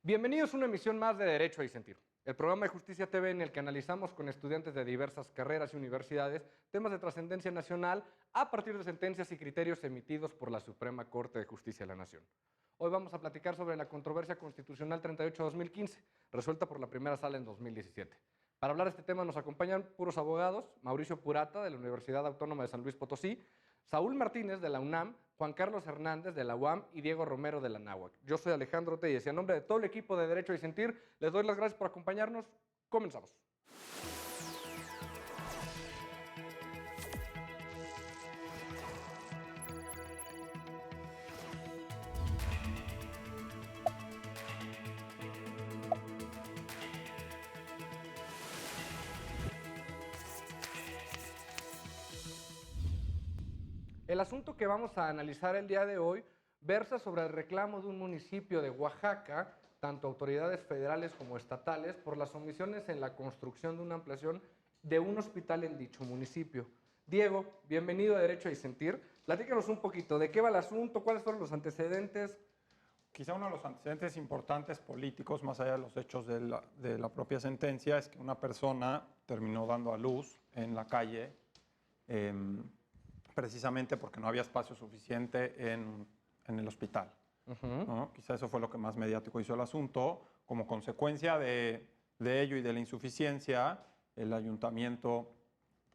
Bienvenidos a una emisión más de Derecho a Disentir, el programa de Justicia TV en el que analizamos con estudiantes de diversas carreras y universidades temas de trascendencia nacional a partir de sentencias y criterios emitidos por la Suprema Corte de Justicia de la Nación. Hoy vamos a platicar sobre la controversia constitucional 38-2015, resuelta por la primera sala en 2017. Para hablar de este tema nos acompañan puros abogados: Mauricio Purata, de la Universidad Autónoma de San Luis Potosí; Saúl Martínez, de la UNAM; Juan Carlos Hernández, de la UAM; y Diego Romero, de la NAHUAC. Yo soy Alejandro Telles y a nombre de todo el equipo de Derecho a Disentir les doy las gracias por acompañarnos. Comenzamos. El asunto que vamos a analizar el día de hoy versa sobre el reclamo de un municipio de Oaxaca, tanto autoridades federales como estatales, por las omisiones en la construcción de una ampliación de un hospital en dicho municipio. Diego, bienvenido a Derecho a Disentir. Platícanos un poquito de qué va el asunto, cuáles fueron los antecedentes. Quizá uno de los antecedentes importantes políticos, más allá de los hechos de la propia sentencia, es que una persona terminó dando a luz en la calle, precisamente porque no había espacio suficiente en el hospital, ¿no? Quizá eso fue lo que más mediático hizo el asunto. Como consecuencia de ello y de la insuficiencia, el ayuntamiento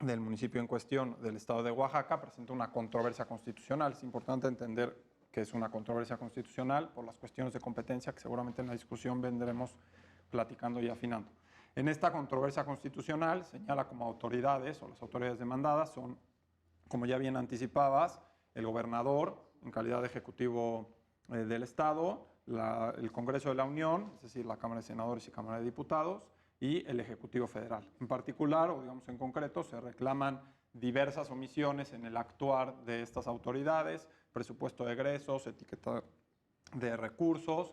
del municipio en cuestión, del estado de Oaxaca, presenta una controversia constitucional. Es importante entender que es una controversia constitucional por las cuestiones de competencia que seguramente en la discusión vendremos platicando y afinando. En esta controversia constitucional señala como autoridades o las autoridades demandadas son, como ya bien anticipabas, el gobernador en calidad de ejecutivo del Estado, el Congreso de la Unión, es decir, la Cámara de Senadores y Cámara de Diputados, y el Ejecutivo Federal. En particular, o digamos en concreto, se reclaman diversas omisiones en el actuar de estas autoridades: presupuesto de egresos, etiqueta de recursos,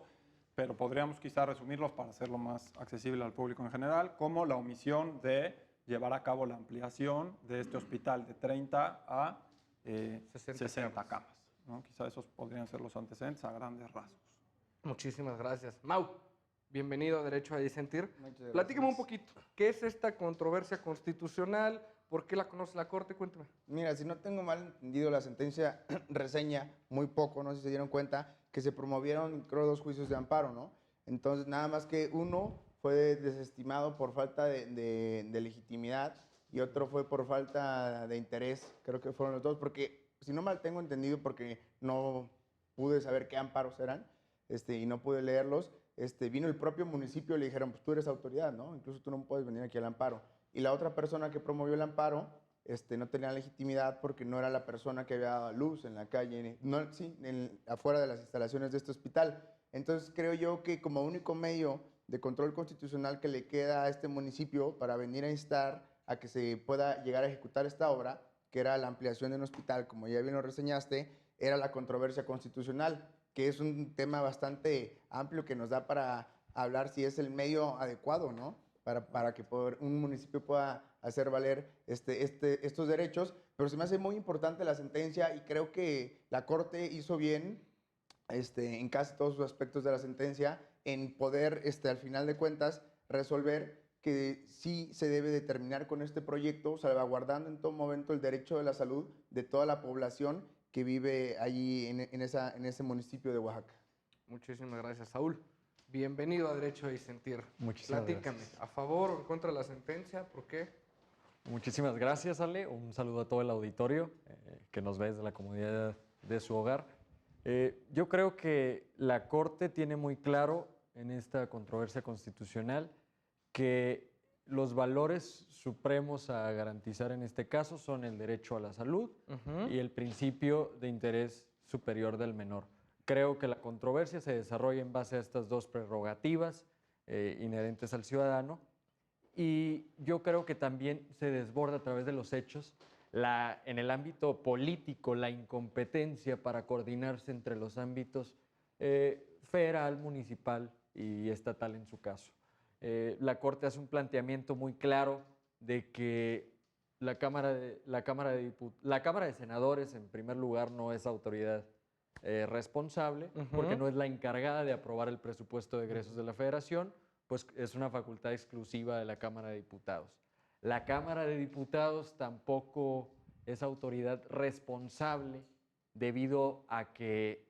pero podríamos quizá resumirlos para hacerlo más accesible al público en general, como la omisión de llevar a cabo la ampliación de este hospital de 30 a 60 camas, ¿no? Quizá esos podrían ser los antecedentes a grandes rasgos. Muchísimas gracias. Mau, bienvenido a Derecho a Disentir. Muchas gracias. Platícame un poquito, ¿qué es esta controversia constitucional? ¿Por qué la conoce la Corte? Cuéntame. Mira, si no tengo mal entendido, la sentencia reseña muy poco, no sé si se dieron cuenta, que se promovieron, creo, 2 juicios de amparo, ¿no? Entonces, nada más que uno fue desestimado por falta de legitimidad y otro fue por falta de interés. Creo que fueron los dos, porque si no mal tengo entendido, porque no pude saber qué amparos eran, y no pude leerlos, vino el propio municipio y le dijeron: pues tú eres autoridad, ¿no? Incluso tú no puedes venir aquí al amparo. Y la otra persona que promovió el amparo no tenía legitimidad porque no era la persona que había dado a luz en la calle, no, sí, afuera de las instalaciones de este hospital. Entonces creo yo que como único medio de control constitucional que le queda a este municipio para venir a instar a que se pueda llegar a ejecutar esta obra, que era la ampliación de un hospital, como ya bien lo reseñaste, era la controversia constitucional, que es un tema bastante amplio que nos da para hablar si es el medio adecuado, ¿no? Para que un municipio pueda hacer valer estos derechos. Pero se me hace muy importante la sentencia y creo que la Corte hizo bien en casi todos los aspectos de la sentencia en poder, al final de cuentas, resolver que sí se debe de terminar con este proyecto, salvaguardando en todo momento el derecho de la salud de toda la población que vive allí en ese municipio de Oaxaca. Muchísimas gracias, Saúl. Bienvenido a Derecho a Disentir. Muchísimas Platícame, gracias. ¿a favor o en contra de la sentencia? ¿Por qué? Muchísimas gracias, Ale. Un saludo a todo el auditorio que nos ve desde la comodidad de su hogar. Yo creo que la Corte tiene muy claro en esta controversia constitucional que los valores supremos a garantizar en este caso son el derecho a la salud y el principio de interés superior del menor. Creo que la controversia se desarrolla en base a estas dos prerrogativas inherentes al ciudadano, y yo creo que también se desborda a través de los hechos en el ámbito político la incompetencia para coordinarse entre los ámbitos federal, municipal y estatal en su caso. La Corte hace un planteamiento muy claro de que la Cámara de Senadores, en primer lugar, no es autoridad responsable, porque no es la encargada de aprobar el presupuesto de egresos de la Federación, pues es una facultad exclusiva de la Cámara de Diputados. La Cámara de Diputados tampoco es autoridad responsable debido a que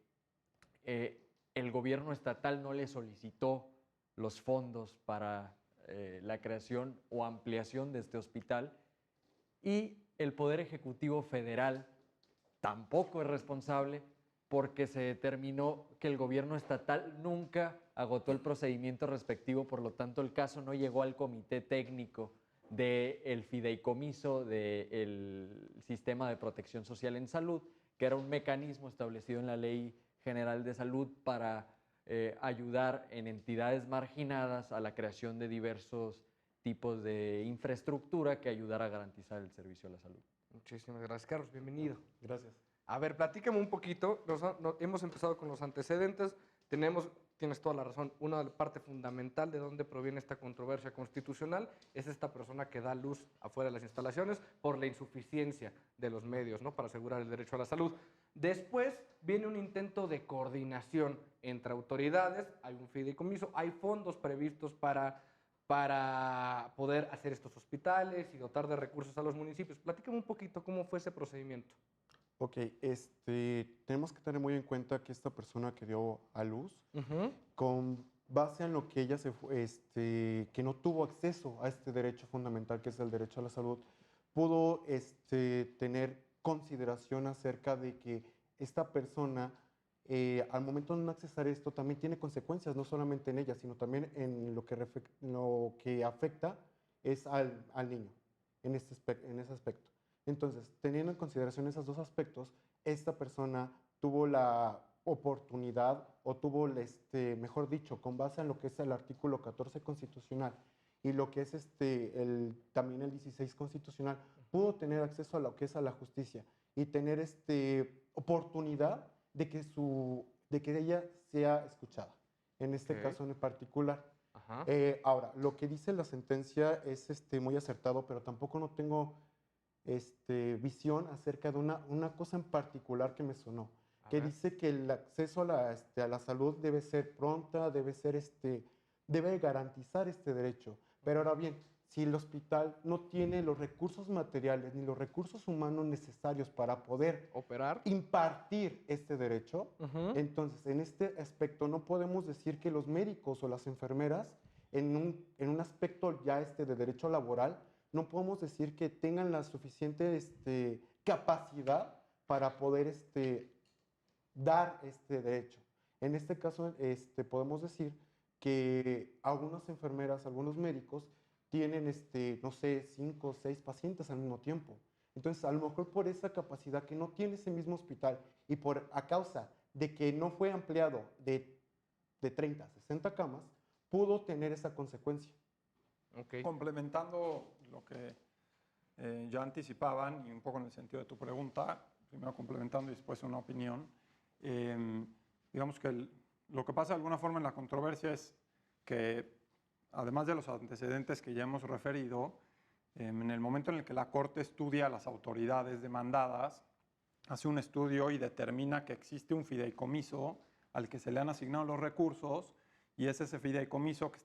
el gobierno estatal no le solicitó los fondos para la creación o ampliación de este hospital, y el Poder Ejecutivo Federal tampoco es responsable porque se determinó que el gobierno estatal nunca agotó el procedimiento respectivo, por lo tanto el caso no llegó al comité técnico del fideicomiso del Sistema de Protección Social en Salud, que era un mecanismo establecido en la Ley General de Salud para ayudar en entidades marginadas a la creación de diversos tipos de infraestructura que ayudara a garantizar el servicio a la salud. Muchísimas gracias, Carlos. Bienvenido. Gracias. A ver, platícame un poquito. Hemos empezado con los antecedentes. Tienes toda la razón. Una parte fundamental de dónde proviene esta controversia constitucional es esta persona que da luz afuera de las instalaciones por la insuficiencia de los medios, ¿no?, para asegurar el derecho a la salud. Después viene un intento de coordinación entre autoridades. Hay un fideicomiso, hay fondos previstos para poder hacer estos hospitales y dotar de recursos a los municipios. Platícame un poquito cómo fue ese procedimiento. Ok, tenemos que tener muy en cuenta que esta persona que dio a luz, con base en lo que ella que no tuvo acceso a este derecho fundamental que es el derecho a la salud, pudo tener consideración acerca de que esta persona, al momento de no accesar esto, también tiene consecuencias, no solamente en ella, sino también en lo que afecta es al niño, en ese aspecto. Entonces, teniendo en consideración esos dos aspectos, esta persona tuvo la oportunidad, o tuvo, mejor dicho, con base en lo que es el artículo 14 constitucional y lo que es también el 16 constitucional, pudo tener acceso a lo que es a la justicia y tener oportunidad de que ella sea escuchada, en este caso en particular. Ahora, lo que dice la sentencia es muy acertado, pero tampoco no tengo visión acerca de una cosa en particular que me sonó, que dice que el acceso a la salud debe ser pronta, debe garantizar este derecho. Pero ahora bien, si el hospital no tiene los recursos materiales ni los recursos humanos necesarios para poder impartir este derecho, entonces en este aspecto no podemos decir que los médicos o las enfermeras, en un aspecto ya de derecho laboral, no podemos decir que tengan la suficiente capacidad para poder dar este derecho. En este caso, podemos decir que algunas enfermeras, algunos médicos tienen, no sé, 5 o 6 pacientes al mismo tiempo. Entonces, a lo mejor por esa capacidad que no tiene ese mismo hospital y a causa de que no fue ampliado de 30 a 60 camas, pudo tener esa consecuencia. Complementando lo que ya anticipaban y un poco en el sentido de tu pregunta, primero complementando y después una opinión, digamos que lo que pasa de alguna forma en la controversia es que, además de los antecedentes que ya hemos referido, en el momento en el que la Corte estudia a las autoridades demandadas, hace un estudio y determina que existe un fideicomiso al que se le han asignado los recursos, y es ese fideicomiso que,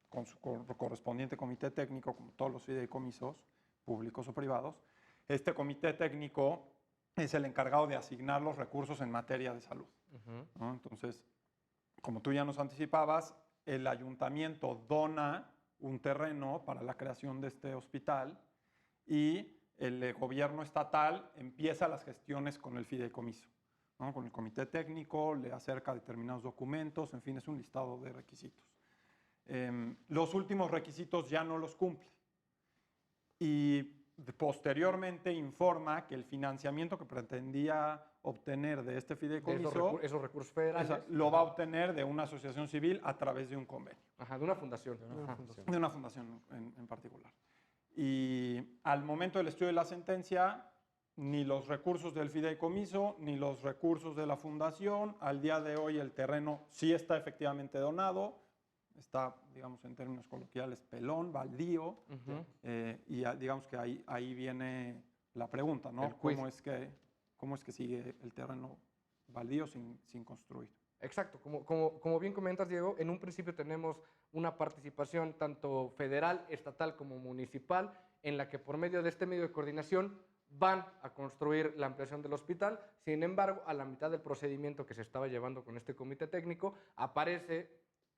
con su correspondiente comité técnico, como todos los fideicomisos, públicos o privados, este comité técnico es el encargado de asignar los recursos en materia de salud, ¿no? Entonces, como tú ya nos anticipabas, el ayuntamiento dona un terreno para la creación de este hospital y el gobierno estatal empieza las gestiones con el fideicomiso, ¿no? Con el comité técnico, le acerca determinados documentos, en fin, es un listado de requisitos. Los últimos requisitos ya no los cumple y posteriormente informa que el financiamiento que pretendía obtener de este fideicomiso, esos recursos federales, lo va a obtener de una asociación civil a través de un convenio. De una fundación. De una fundación en particular. Y al momento del estudio de la sentencia, ni los recursos del fideicomiso, ni los recursos de la fundación, al día de hoy el terreno sí está efectivamente donado, está, digamos, en términos coloquiales, pelón, baldío, y digamos que ahí viene la pregunta, ¿no? ¿Cómo es que sigue el terreno baldíos sin construir. Exacto, como bien comentas, Diego, en un principio tenemos una participación tanto federal, estatal como municipal, en la que por medio de este medio de coordinación van a construir la ampliación del hospital. Sin embargo, a la mitad del procedimiento que se estaba llevando con este comité técnico, aparece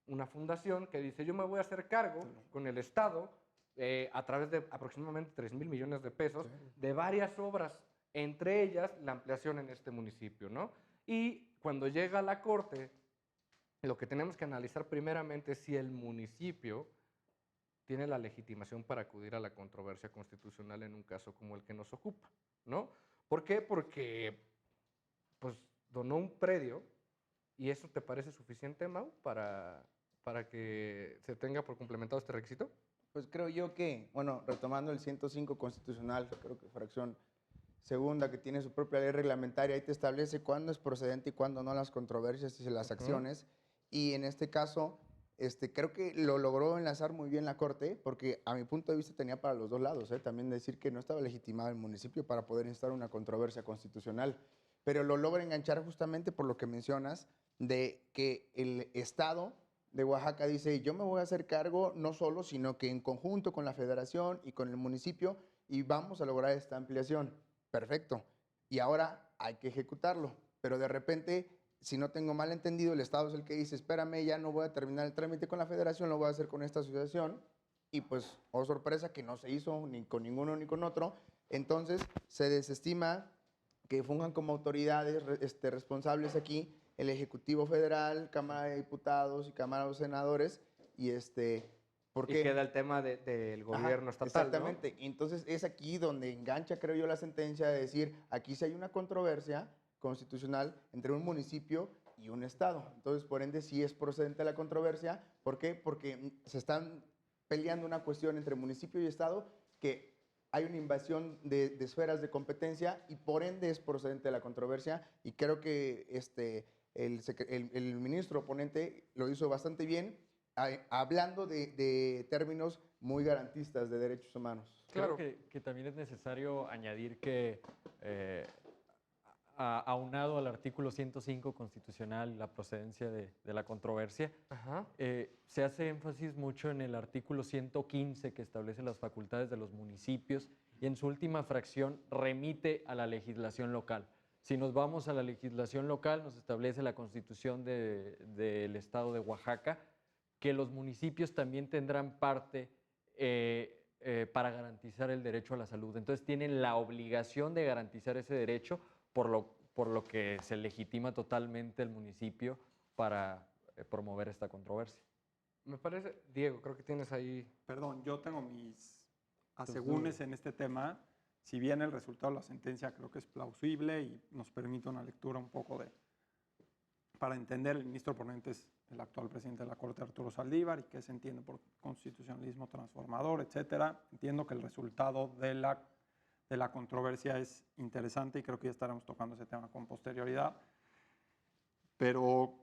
una fundación que dice, yo me voy a hacer cargo con el Estado, a través de aproximadamente 3,000 millones de pesos, de varias obras, entre ellas la ampliación en este municipio, ¿no? Y cuando llega a la Corte, lo que tenemos que analizar primeramente es si el municipio tiene la legitimación para acudir a la controversia constitucional en un caso como el que nos ocupa, ¿no? ¿Por qué? Porque pues, donó un predio y eso te parece suficiente, Mau, para que se tenga por complementado este requisito. Pues creo yo que, bueno, retomando el 105 constitucional, creo que fracción segunda, que tiene su propia ley reglamentaria, ahí te establece cuándo es procedente y cuándo no las controversias y las acciones. Y en este caso, creo que lo logró enlazar muy bien la Corte, porque a mi punto de vista tenía para los dos lados, también decir que no estaba legitimado el municipio para poder instar una controversia constitucional, pero lo logra enganchar justamente por lo que mencionas, de que el Estado de Oaxaca dice, yo me voy a hacer cargo no solo, sino que en conjunto con la federación y con el municipio, y vamos a lograr esta ampliación. Perfecto. Y ahora hay que ejecutarlo. Pero de repente, si no tengo mal entendido, el Estado es el que dice, espérame, ya no voy a terminar el trámite con la federación, lo voy a hacer con esta asociación. Y pues, oh sorpresa, que no se hizo ni con ninguno ni con otro. Entonces, se desestima que funjan como autoridades responsables aquí el Ejecutivo Federal, Cámara de Diputados y Cámara de Senadores. Y porque queda el tema del gobierno estatal, exactamente, ¿no? Entonces es aquí donde engancha, creo yo, la sentencia de decir, aquí sí hay una controversia constitucional entre un municipio y un Estado. Entonces, por ende, sí es procedente la controversia. ¿Por qué? Porque se están peleando una cuestión entre municipio y Estado que hay una invasión de esferas de competencia y por ende es procedente la controversia. Y creo que el ministro oponente lo hizo bastante bien, hablando de términos muy garantistas de derechos humanos. Claro que también es necesario añadir que, aunado al artículo 105 constitucional y la procedencia de la controversia, se hace énfasis mucho en el artículo 115 que establece las facultades de los municipios y en su última fracción remite a la legislación local. Si nos vamos a la legislación local, nos establece la Constitución del Estado de Oaxaca, que los municipios también tendrán parte para garantizar el derecho a la salud. Entonces tienen la obligación de garantizar ese derecho, por lo que se legitima totalmente el municipio para promover esta controversia. Me parece, Diego, creo que tienes ahí... Perdón, yo tengo mis asegúnes en este tema. Si bien el resultado de la sentencia creo que es plausible y nos permite una lectura un poco para entender, el ministro ponente es el actual presidente de la Corte, Arturo Saldívar, y qué se entiende por constitucionalismo transformador, etcétera. Entiendo que el resultado de la controversia es interesante y creo que ya estaremos tocando ese tema con posterioridad. Pero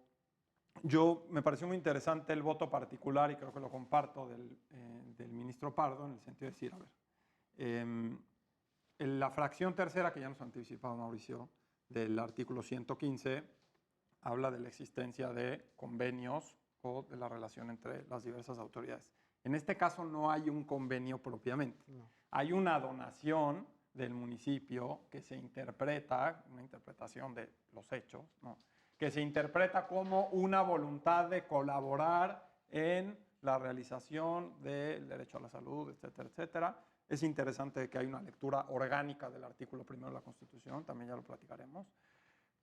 me pareció muy interesante el voto particular, y creo que lo comparto, del ministro Pardo, en el sentido de decir, a ver, la fracción tercera, que ya nos ha anticipado Mauricio, del artículo 115, habla de la existencia de convenios o de la relación entre las diversas autoridades. En este caso no hay un convenio propiamente. No. Hay una donación del municipio que se interpreta, una interpretación de los hechos, ¿no?, que se interpreta como una voluntad de colaborar en la realización del derecho a la salud, etcétera, etcétera. Es interesante que hay una lectura orgánica del artículo primero de la Constitución, también ya lo platicaremos.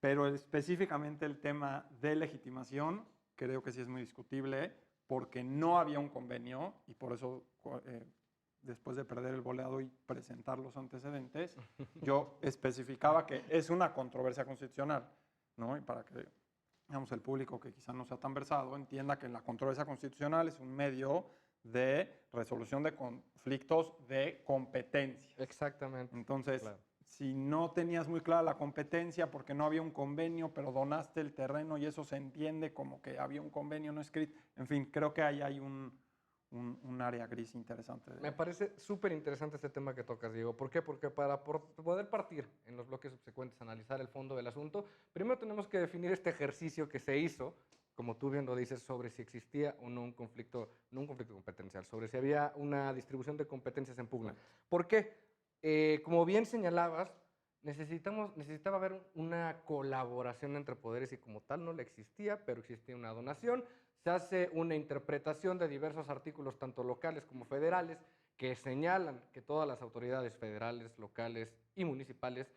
Pero específicamente el tema de legitimación creo que sí es muy discutible porque no había un convenio y por eso después de perder el boleado y presentar los antecedentes, yo especificaba que es una controversia constitucional, ¿no? Y para que, digamos, el público que quizá no sea tan versado entienda que la controversia constitucional es un medio de resolución de conflictos de competencia. Exactamente. Entonces, claro, si no tenías muy clara la competencia porque no había un convenio, pero donaste el terreno y eso se entiende como que había un convenio no escrito, en fin, creo que ahí hay un área gris interesante. Me parece súper interesante este tema que tocas, Diego. ¿Por qué? Porque para poder partir en los bloques subsecuentes, analizar el fondo del asunto, primero tenemos que definir este ejercicio que se hizo, como tú bien lo dices, sobre si existía o no un conflicto, no un conflicto competencial, sobre si había una distribución de competencias en pugna. ¿Por qué? Como bien señalabas, necesitaba haber una colaboración entre poderes y como tal no la existía, pero existía una donación. Se hace una interpretación de diversos artículos, tanto locales como federales, que señalan que todas las autoridades federales, locales y municipales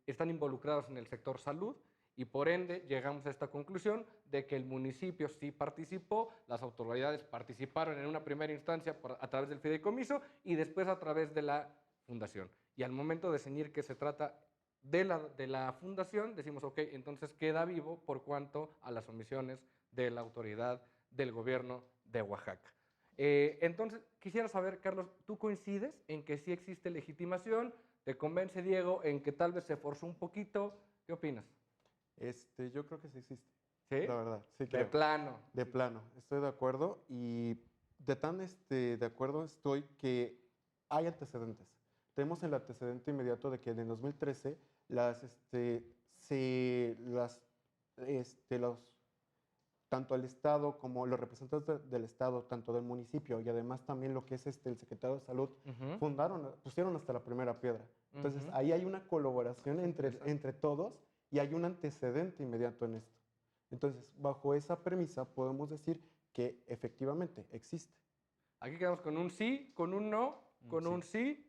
están involucradas en el sector salud y por ende llegamos a esta conclusión de que el municipio sí participó, las autoridades participaron en una primera instancia a través del fideicomiso y después a través de la fundación. Y al momento de ceñir que se trata de la fundación, decimos, ok, entonces queda vivo por cuanto a las omisiones de la autoridad del gobierno de Oaxaca. Entonces, quisiera saber, Carlos, ¿tú coincides en que sí existe legitimación? ¿Te convence, Diego, en que tal vez se forzó un poquito? ¿Qué opinas? Yo creo que sí existe, ¿Sí? la verdad. Sí, De creo. plano. De plano, estoy de acuerdo y de acuerdo estoy que hay antecedentes. Tenemos el antecedente inmediato de que en el 2013 tanto el Estado como los representantes del Estado, tanto del municipio y además también lo que es el secretario de Salud, pusieron hasta la primera piedra. Entonces, ahí hay una colaboración entre todos y hay un antecedente inmediato en esto. Entonces, bajo esa premisa podemos decir que efectivamente existe. Aquí quedamos con un sí, con un no, con un sí.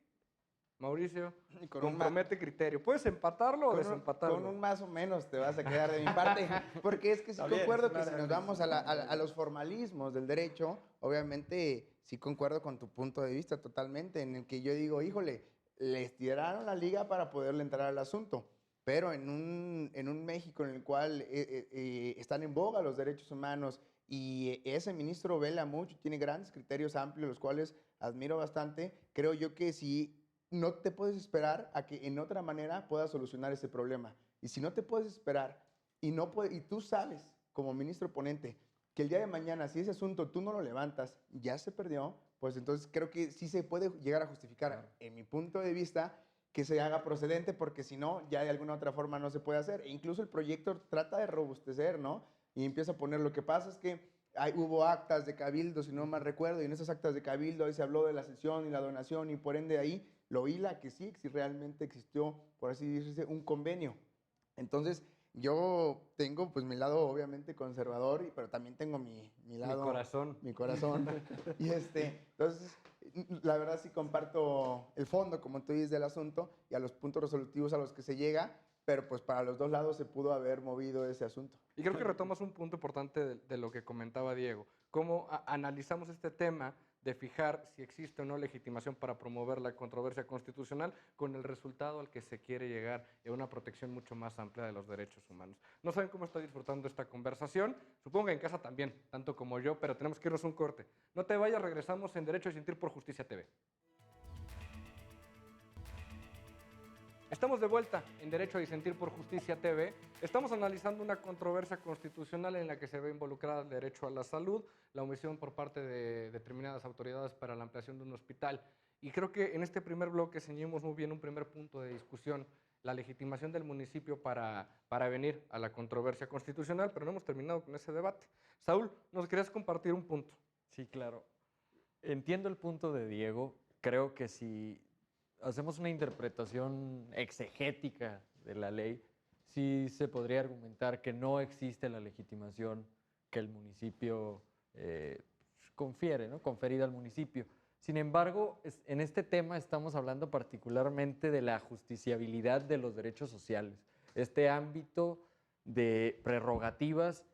Mauricio, Y con compromete criterio. ¿Puedes empatarlo o desempatarlo? Con un más o menos te vas a quedar de mi parte, porque es que sí Está bien, concuerdo es que un si área nos gris. vamos a los formalismos del derecho, obviamente sí concuerdo con tu punto de vista totalmente, en el que yo digo, híjole, les tiraron la liga para poderle entrar al asunto, pero en un México en el cual están en boga los derechos humanos y ese ministro vela mucho, tiene grandes criterios amplios, los cuales admiro bastante, creo yo que sí no te puedes esperar a que en otra manera puedas solucionar ese problema. Y si no te puedes esperar y tú sabes, como ministro ponente, que el día de mañana, si ese asunto tú no lo levantas, ya se perdió, pues entonces creo que sí se puede llegar a justificar, en mi punto de vista, que se haga procedente, porque si no, ya de alguna otra forma no se puede hacer. E incluso el proyecto trata de robustecer, ¿no? Y empieza a poner, lo que pasa es que hubo actas de cabildo, si no mal recuerdo, y en esas actas de cabildo ahí se habló de la cesión y la donación, y por ende ahí lo hila que sí, si realmente existió, por así decirse, un convenio. Entonces, yo tengo pues mi lado obviamente conservador, pero también tengo mi lado... Mi corazón. Mi corazón. Y entonces, la verdad sí comparto el fondo, como tú dices, del asunto y a los puntos resolutivos a los que se llega, pero pues para los dos lados se pudo haber movido ese asunto. Y creo que retomas un punto importante de lo que comentaba Diego. Cómo analizamos este tema de fijar si existe o no legitimación para promover la controversia constitucional con el resultado al que se quiere llegar en una protección mucho más amplia de los derechos humanos. No saben cómo estoy disfrutando esta conversación, supongo que en casa también, tanto como yo, pero tenemos que irnos un corte. No te vayas, regresamos en Derecho y Sentir por Justicia TV. Estamos de vuelta en Derecho a Disentir por Justicia TV. Estamos analizando una controversia constitucional en la que se ve involucrada el derecho a la salud, la omisión por parte de determinadas autoridades para la ampliación de un hospital. Y creo que en este primer bloque ceñimos muy bien un primer punto de discusión, la legitimación del municipio para venir a la controversia constitucional, pero no hemos terminado con ese debate. Saúl, ¿nos querías compartir un punto? Sí, claro. Entiendo el punto de Diego. Creo que si hacemos una interpretación exegética de la ley, sí se podría argumentar que no existe la legitimación que el municipio confiere, ¿no? Conferida al municipio. Sin embargo, en este tema estamos hablando particularmente de la justiciabilidad de los derechos sociales, este ámbito de prerrogativas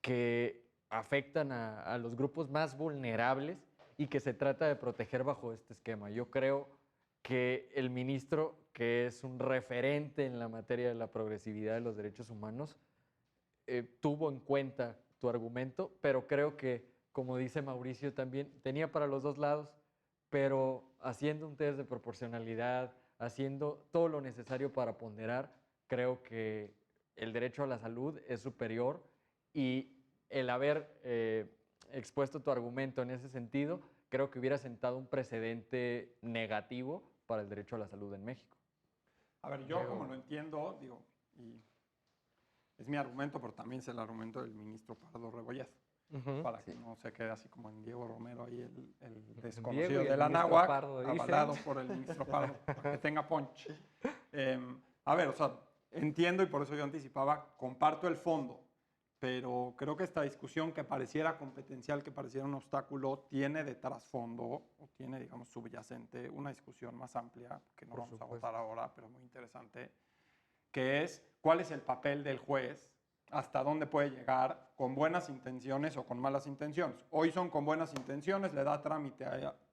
que afectan a los grupos más vulnerables y que se trata de proteger bajo este esquema. Yo creo que el ministro, que es un referente en la materia de la progresividad de los derechos humanos, tuvo en cuenta tu argumento, pero creo que, como dice Mauricio también, tenía para los dos lados, pero haciendo un test de proporcionalidad, haciendo todo lo necesario para ponderar, creo que el derecho a la salud es superior y el haber expuesto tu argumento en ese sentido, creo que hubiera sentado un precedente negativo para el derecho a la salud en México. A ver, yo como lo entiendo, digo, y es mi argumento, pero también es el argumento del ministro Pardo Rebolledo, para que no se quede así como en Diego Romero ahí el desconocido Diego y de el la ministro náhuac, Pardo dicen. avalado por el ministro Pardo, para que tenga punch. A ver, o sea, entiendo y por eso yo anticipaba, comparto el fondo, pero creo que esta discusión que pareciera competencial, que pareciera un obstáculo, tiene de trasfondo o tiene, digamos, subyacente una discusión más amplia, que no vamos a votar ahora, pero muy interesante, que es cuál es el papel del juez, hasta dónde puede llegar con buenas intenciones o con malas intenciones. Hoy son con buenas intenciones, le da trámite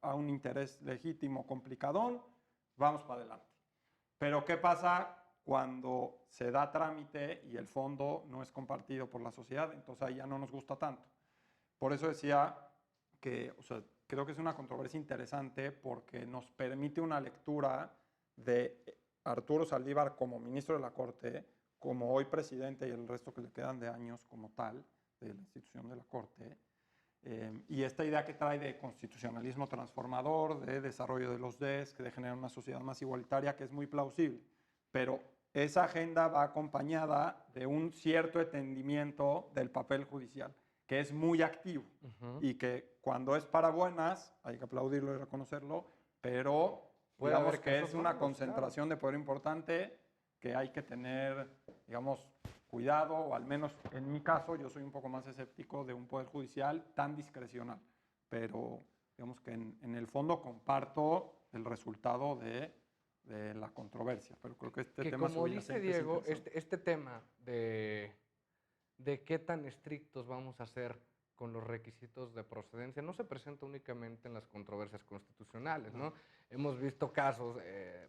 a un interés legítimo complicadón, vamos para adelante. Pero ¿qué pasa cuando se da trámite y el fondo no es compartido por la sociedad? Entonces ahí ya no nos gusta tanto. Por eso decía que, o sea, creo que es una controversia interesante porque nos permite una lectura de Arturo Saldívar como ministro de la Corte, como hoy presidente y el resto que le quedan de años como tal de la institución de la Corte, y esta idea que trae de constitucionalismo transformador, de desarrollo de los DES, de generar una sociedad más igualitaria, que es muy plausible. Pero esa agenda va acompañada de un cierto entendimiento del papel judicial, que es muy activo y que cuando es para buenas, hay que aplaudirlo y reconocerlo, pero Puede digamos haber que casos es una malos, concentración de poder importante que hay que tener, digamos, cuidado, o al menos en mi caso, yo soy un poco más escéptico de un poder judicial tan discrecional, pero digamos que en el fondo comparto el resultado de la controversia, pero creo que este tema como dice subyacente Diego, es interesante. este tema de qué tan estrictos vamos a ser con los requisitos de procedencia no se presenta únicamente en las controversias constitucionales, ¿no? Hemos visto casos,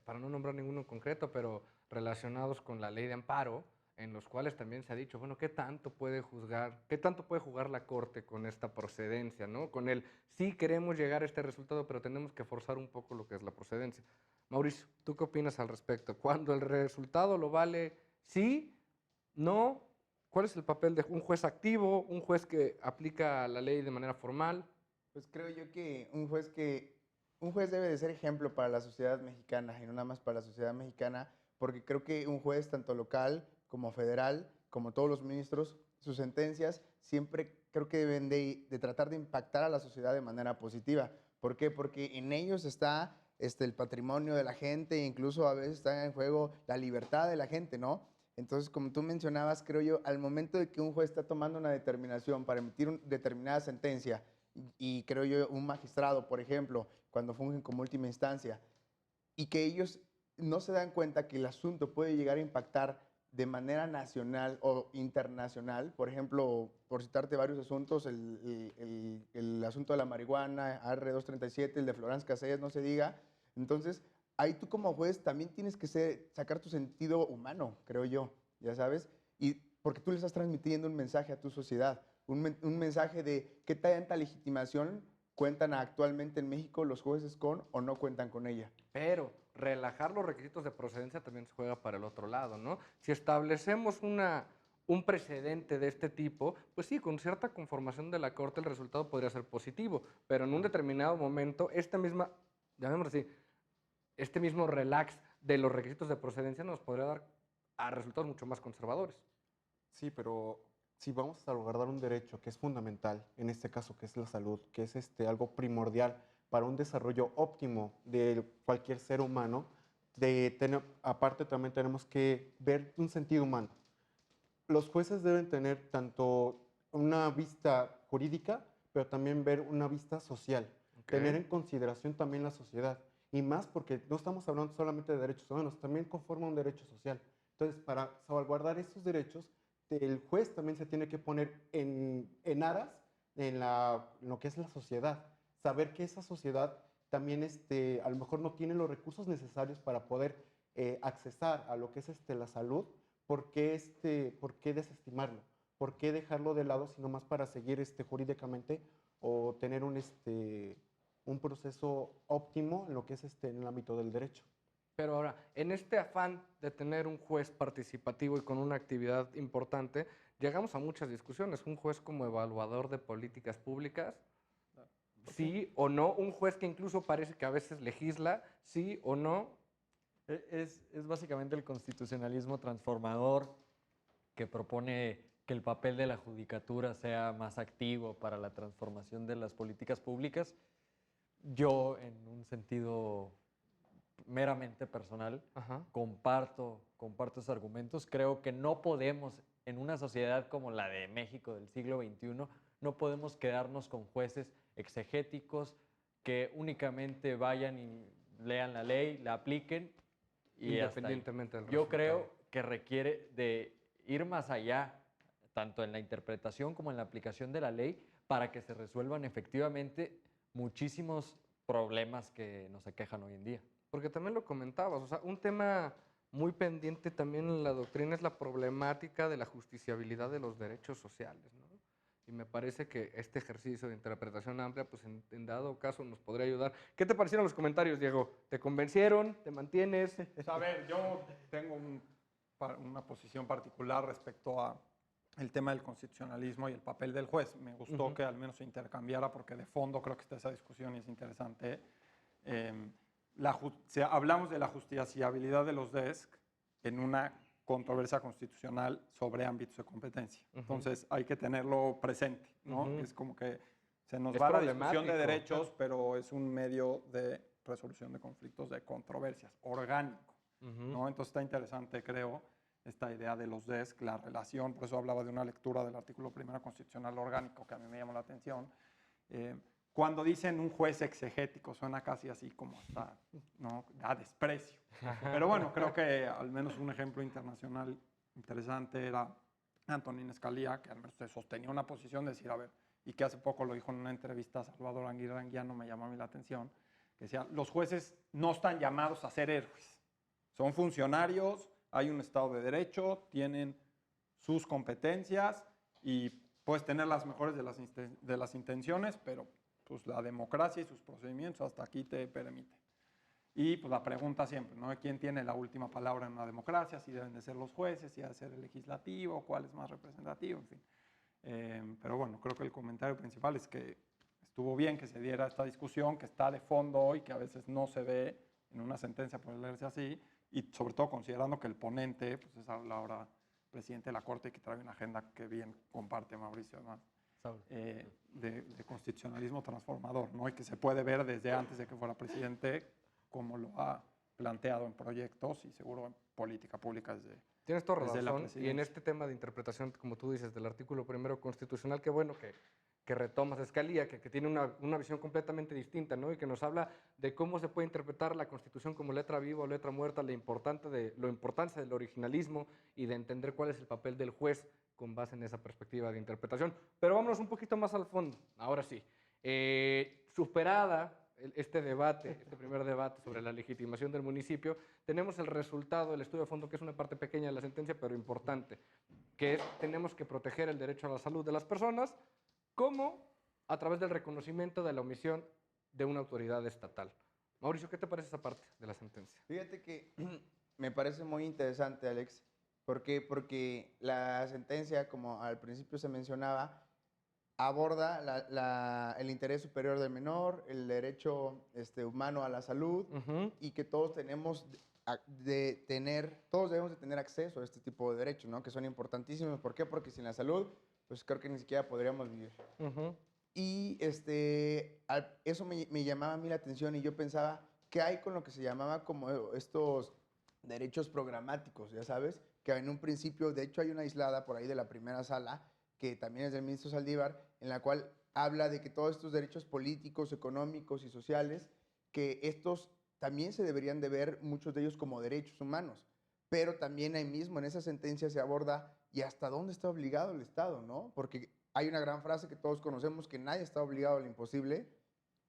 para no nombrar ninguno en concreto, pero relacionados con la ley de amparo, en los cuales también se ha dicho, bueno, ¿qué tanto puede jugar la Corte con esta procedencia, ¿no? Con el, sí queremos llegar a este resultado, pero tenemos que forzar un poco lo que es la procedencia. Mauricio, ¿tú qué opinas al respecto? Cuando el resultado lo vale sí, no, ¿cuál es el papel de un juez activo, un juez que aplica la ley de manera formal? Pues creo yo que un juez debe de ser ejemplo para la sociedad mexicana y no nada más para la sociedad mexicana, porque creo que un juez tanto local como federal, como todos los ministros, sus sentencias siempre creo que deben de tratar de impactar a la sociedad de manera positiva. ¿Por qué? Porque en ellos está el patrimonio de la gente, e incluso a veces está en juego la libertad de la gente, ¿no? Entonces, como tú mencionabas, creo yo, al momento de que un juez está tomando una determinación para emitir una determinada sentencia, y creo yo un magistrado, por ejemplo, cuando fungen como última instancia, y que ellos no se dan cuenta que el asunto puede llegar a impactar de manera nacional o internacional, por ejemplo, por citarte varios asuntos, el asunto de la marihuana, AR-237, el de Florence Casellas, no se diga. Entonces, ahí tú como juez también tienes que sacar tu sentido humano, creo yo, ya sabes, y porque tú le estás transmitiendo un mensaje a tu sociedad, un mensaje de qué tanta legitimación cuentan actualmente en México los jueces con o no cuentan con ella. Pero relajar los requisitos de procedencia también se juega para el otro lado, ¿no? Si establecemos un precedente de este tipo, pues sí, con cierta conformación de la Corte el resultado podría ser positivo, pero en un determinado momento, llamémoslo así, este mismo relax de los requisitos de procedencia nos podría dar a resultados mucho más conservadores. Sí, pero si vamos a salvaguardar un derecho que es fundamental, en este caso que es la salud, que es algo primordial para un desarrollo óptimo de cualquier ser humano, aparte también tenemos que ver un sentido humano. Los jueces deben tener tanto una vista jurídica, pero también ver una vista social, tener en consideración también la sociedad, y más porque no estamos hablando solamente de derechos humanos, también conforma un derecho social. Entonces, para salvaguardar estos derechos, el juez también se tiene que poner en aras en lo que es la sociedad, saber que esa sociedad también a lo mejor no tiene los recursos necesarios para poder accesar a lo que es la salud. ¿Por qué desestimarlo? ¿Por qué dejarlo de lado, sino más para seguir jurídicamente o tener un proceso óptimo en lo que es en el ámbito del derecho? Pero ahora, en este afán de tener un juez participativo y con una actividad importante, llegamos a muchas discusiones. Un juez como evaluador de políticas públicas, sí o no. Un juez que incluso parece que a veces legisla, sí o no. Es básicamente el constitucionalismo transformador que propone que el papel de la judicatura sea más activo para la transformación de las políticas públicas. Yo, en un sentido meramente personal, Ajá. comparto esos argumentos. Creo que no podemos, en una sociedad como la de México del siglo XXI, no podemos quedarnos con jueces exegéticos que únicamente vayan y lean la ley, la apliquen y hasta ahí. Independientemente del Yo resultado. creo que requiere de ir más allá, tanto en la interpretación como en la aplicación de la ley, para que se resuelvan efectivamente muchísimos problemas que nos aquejan hoy en día. Porque también lo comentabas, o sea, un tema muy pendiente también en la doctrina es la problemática de la justiciabilidad de los derechos sociales, ¿no? Y me parece que este ejercicio de interpretación amplia, pues en dado caso nos podría ayudar. ¿Qué te parecieron los comentarios, Diego? ¿Te convencieron? ¿Te mantienes? Pues, a ver, yo tengo una posición particular respecto a el tema del constitucionalismo y el papel del juez. Me gustó que al menos se intercambiara porque de fondo creo que está esa discusión y es interesante. Hablamos de la justiciabilidad de los DESC en una controversia constitucional sobre ámbitos de competencia. Entonces hay que tenerlo presente, ¿no? Es como que se nos Es va la discusión de problemático, derechos, claro. pero es un medio de resolución de conflictos, de controversias, orgánico, ¿no? Entonces está interesante, creo, esta idea de los DESC, la relación, por eso hablaba de una lectura del artículo primero constitucional orgánico que a mí me llamó la atención. Cuando dicen un juez exegético, suena casi así como hasta, ¿no? Da desprecio. Pero bueno, creo que al menos un ejemplo internacional interesante era Antonín Scalia, que al menos sostenía una posición de decir, a ver, y que hace poco lo dijo en una entrevista a Salvador Aguirre Anguiano, me llamó a mí la atención, que decía, los jueces no están llamados a ser héroes, son funcionarios, hay un Estado de Derecho, tienen sus competencias y puedes tener las mejores de las intenciones, pero pues la democracia y sus procedimientos hasta aquí te permiten. Y pues la pregunta siempre, ¿no? ¿Quién tiene la última palabra en una democracia? Si deben de ser los jueces, si debe ser el legislativo, cuál es más representativo, en fin. Pero bueno, creo que el comentario principal es que estuvo bien que se diera esta discusión, que está de fondo hoy, que a veces no se ve en una sentencia por leerse así, y sobre todo considerando que el ponente pues es ahora presidente de la Corte, que trae una agenda que bien comparte Mauricio además. De constitucionalismo transformador, ¿no? Y que se puede ver desde antes de que fuera presidente, como lo ha planteado en proyectos y seguro en política pública Tienes toda desde la razón. Y en presidencia. este tema de interpretación, como tú dices, del artículo primero constitucional, qué bueno que retomas a Scalia, que tiene una visión completamente distinta, ¿no? Y que nos habla de cómo se puede interpretar la Constitución como letra viva o letra muerta, la importancia del originalismo y de entender cuál es el papel del juez con base en esa perspectiva de interpretación. Pero vámonos un poquito más al fondo, ahora sí. Superada este primer debate sobre la legitimación del municipio, tenemos el resultado del estudio de fondo, que es una parte pequeña de la sentencia, pero importante, que es tenemos que proteger el derecho a la salud de las personas, como a través del reconocimiento de la omisión de una autoridad estatal. Mauricio, ¿qué te parece esa parte de la sentencia? Fíjate que me parece muy interesante, Alex. ¿Por qué? Porque la sentencia, como al principio se mencionaba, aborda el interés superior del menor, el derecho humano a la salud y que todos tenemos todos debemos de tener acceso a este tipo de derechos, ¿no? Que son importantísimos. ¿Por qué? Porque sin la salud, pues creo que ni siquiera podríamos vivir. Y eso me llamaba a mí la atención y yo pensaba, ¿qué hay con lo que se llamaba como estos derechos programáticos, ya sabes? Que en un principio, de hecho hay una aislada por ahí de la primera sala, que también es del ministro Saldívar, en la cual habla de que todos estos derechos políticos, económicos y sociales, que estos también se deberían de ver, muchos de ellos como derechos humanos. Pero también ahí mismo en esa sentencia se aborda y hasta dónde está obligado el Estado, ¿no? Porque hay una gran frase que todos conocemos, que nadie está obligado a lo imposible,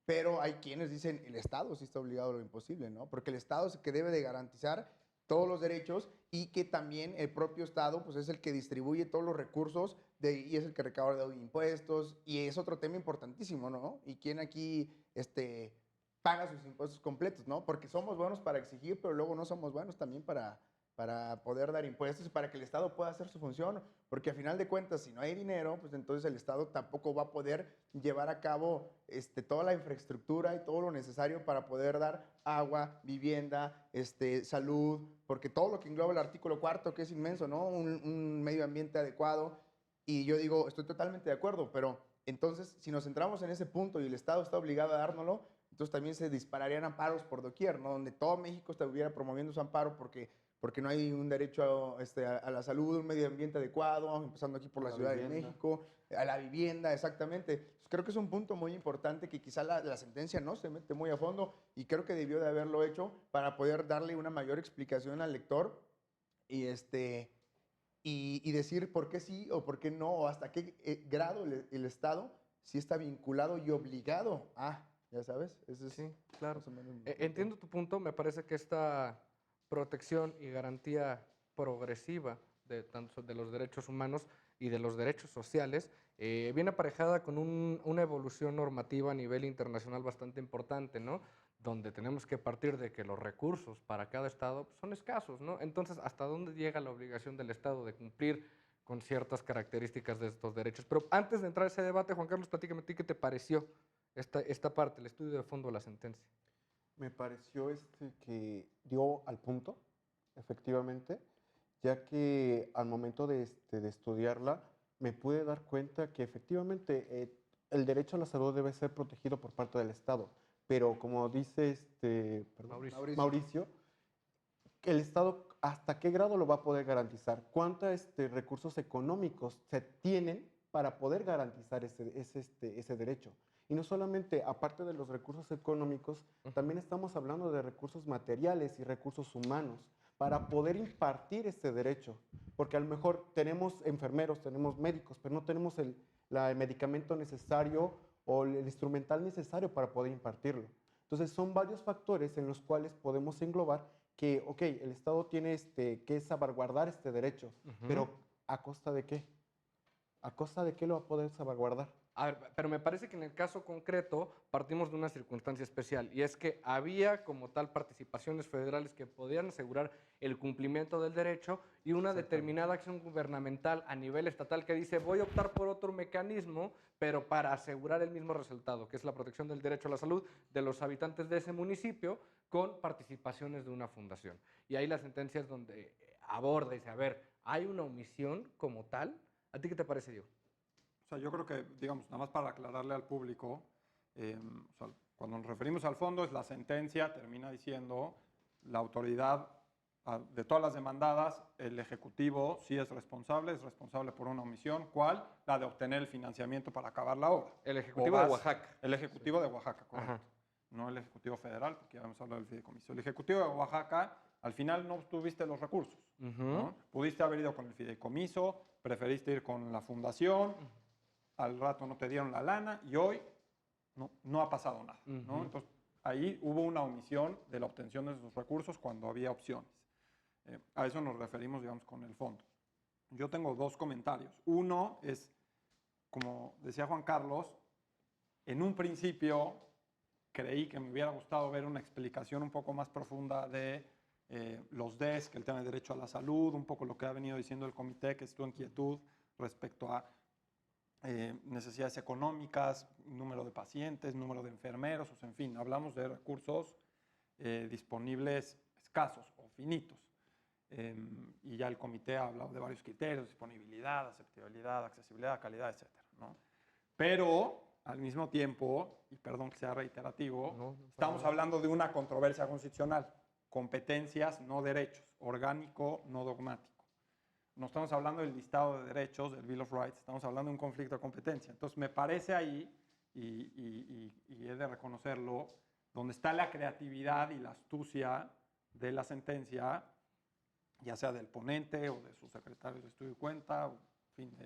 pero hay quienes dicen el Estado sí está obligado a lo imposible, ¿no? Porque el Estado es el que debe de garantizar todos los derechos y que también el propio Estado pues es el que distribuye todos los recursos y es el que recauda impuestos y es otro tema importantísimo, ¿no? Y quién aquí paga sus impuestos completos, ¿no? Porque somos buenos para exigir, pero luego no somos buenos también para para poder dar impuestos y para que el Estado pueda hacer su función. Porque a final de cuentas, si no hay dinero, pues entonces el Estado tampoco va a poder llevar a cabo toda la infraestructura y todo lo necesario para poder dar agua, vivienda, salud, porque todo lo que engloba el artículo 4, que es inmenso, ¿no? Un medio ambiente adecuado. Y yo digo, estoy totalmente de acuerdo, pero entonces si nos centramos en ese punto y el Estado está obligado a dárnoslo, entonces también se dispararían amparos por doquier, ¿no? Donde todo México estuviera promoviendo su amparo porque no hay un derecho a la salud, un medio ambiente adecuado, empezando aquí por la Ciudad de México, a la vivienda, exactamente. Entonces, creo que es un punto muy importante que quizá la sentencia no se mete muy a fondo y creo que debió de haberlo hecho para poder darle una mayor explicación al lector y, y decir por qué sí o por qué no, o hasta qué grado el Estado sí está vinculado y obligado a, ya sabes. Eso es Sí, claro. más o menos mi Entiendo tu punto. Me parece que esta protección y garantía progresiva de, tanto de los derechos humanos y de los derechos sociales viene aparejada con una evolución normativa a nivel internacional bastante importante, ¿no? Donde tenemos que partir de que los recursos para cada Estado pues, son escasos, ¿no? Entonces, ¿hasta dónde llega la obligación del Estado de cumplir con ciertas características de estos derechos? Pero antes de entrar a ese debate, Juan Carlos, platícame a ti qué te pareció esta parte, el estudio de fondo de la sentencia. Me pareció que dio al punto, efectivamente, ya que al momento de estudiarla me pude dar cuenta que efectivamente el derecho a la salud debe ser protegido por parte del Estado, pero como dice Mauricio, el Estado hasta qué grado lo va a poder garantizar, cuántos recursos económicos se tienen para poder garantizar ese derecho. Y no solamente, aparte de los recursos económicos, también estamos hablando de recursos materiales y recursos humanos para poder impartir este derecho. Porque a lo mejor tenemos enfermeros, tenemos médicos, pero no tenemos el medicamento necesario o el instrumental necesario para poder impartirlo. Entonces, son varios factores en los cuales podemos englobar que, ok, el Estado tiene que salvaguardar este derecho, pero ¿a costa de qué? ¿A costa de qué lo va a poder salvaguardar? A ver, pero me parece que en el caso concreto partimos de una circunstancia especial y es que había como tal participaciones federales que podían asegurar el cumplimiento del derecho y una determinada acción gubernamental a nivel estatal que dice voy a optar por otro mecanismo, pero para asegurar el mismo resultado, que es la protección del derecho a la salud de los habitantes de ese municipio con participaciones de una fundación. Y ahí la sentencia es donde aborda y dice, a ver, ¿hay una omisión como tal? ¿A ti qué te parece, Diego? O sea, yo creo que, digamos, nada más para aclararle al público, o sea, cuando nos referimos al fondo, es la sentencia, termina diciendo la autoridad de todas las demandadas, el Ejecutivo sí es responsable por una omisión. ¿Cuál? La de obtener el financiamiento para acabar la obra. El Ejecutivo de Oaxaca. El Ejecutivo de Oaxaca, correcto. Ajá. No el Ejecutivo Federal, porque ya hemos hablado del fideicomiso. El Ejecutivo de Oaxaca, al final no tuviste los recursos. ¿No? Pudiste haber ido con el fideicomiso, preferiste ir con la fundación, al rato no te dieron la lana y hoy no ha pasado nada. ¿No? Entonces, ahí hubo una omisión de la obtención de esos recursos cuando había opciones. A eso nos referimos, digamos, con el fondo. Yo tengo dos comentarios. Uno es, como decía Juan Carlos, en un principio creí que me hubiera gustado ver una explicación un poco más profunda de los DESC, el tema de derecho a la salud, un poco lo que ha venido diciendo el comité, que es tu inquietud respecto a necesidades económicas, número de pacientes, número de enfermeros, o sea, en fin, hablamos de recursos disponibles escasos o finitos. Y ya el comité ha hablado de varios criterios, disponibilidad, aceptabilidad, accesibilidad, calidad, etc. ¿no? Pero, al mismo tiempo, y perdón que sea reiterativo, estamos hablando de una controversia constitucional, competencias, no derechos, orgánico, no dogmático. No estamos hablando del listado de derechos, del Bill of Rights, estamos hablando de un conflicto de competencia. Entonces, me parece ahí, y he de reconocerlo, donde está la creatividad y la astucia de la sentencia, ya sea del ponente o de sus secretarios de estudio y cuenta, o, en fin,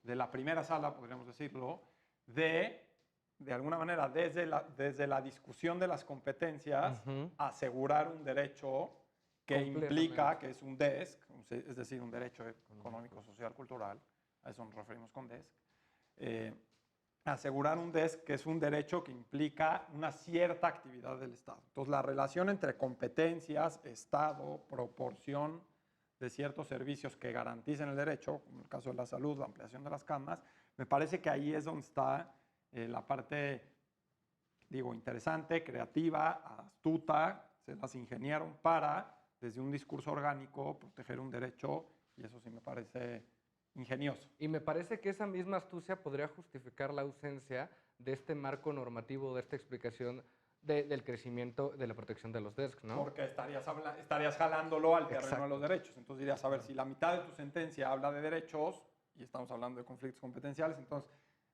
de la primera sala, podríamos decirlo, de alguna manera, desde la discusión de las competencias, asegurar un derecho que implica que es un DESC, es decir, un derecho económico, social, cultural, a eso nos referimos con DESC, asegurar un DESC que es un derecho que implica una cierta actividad del Estado. Entonces, la relación entre competencias, Estado, proporción de ciertos servicios que garanticen el derecho, como el caso de la salud, la ampliación de las camas, me parece que ahí es donde está la parte, digo, interesante, creativa, astuta, se las ingeniaron para, desde un discurso orgánico, proteger un derecho, y eso sí me parece ingenioso. Y me parece que esa misma astucia podría justificar la ausencia de este marco normativo, de esta explicación del crecimiento de la protección de los desks, ¿no? Porque estarías jalándolo al terreno Exacto. de los derechos. Entonces dirías, a ver, si la mitad de tu sentencia habla de derechos, y estamos hablando de conflictos competenciales, entonces,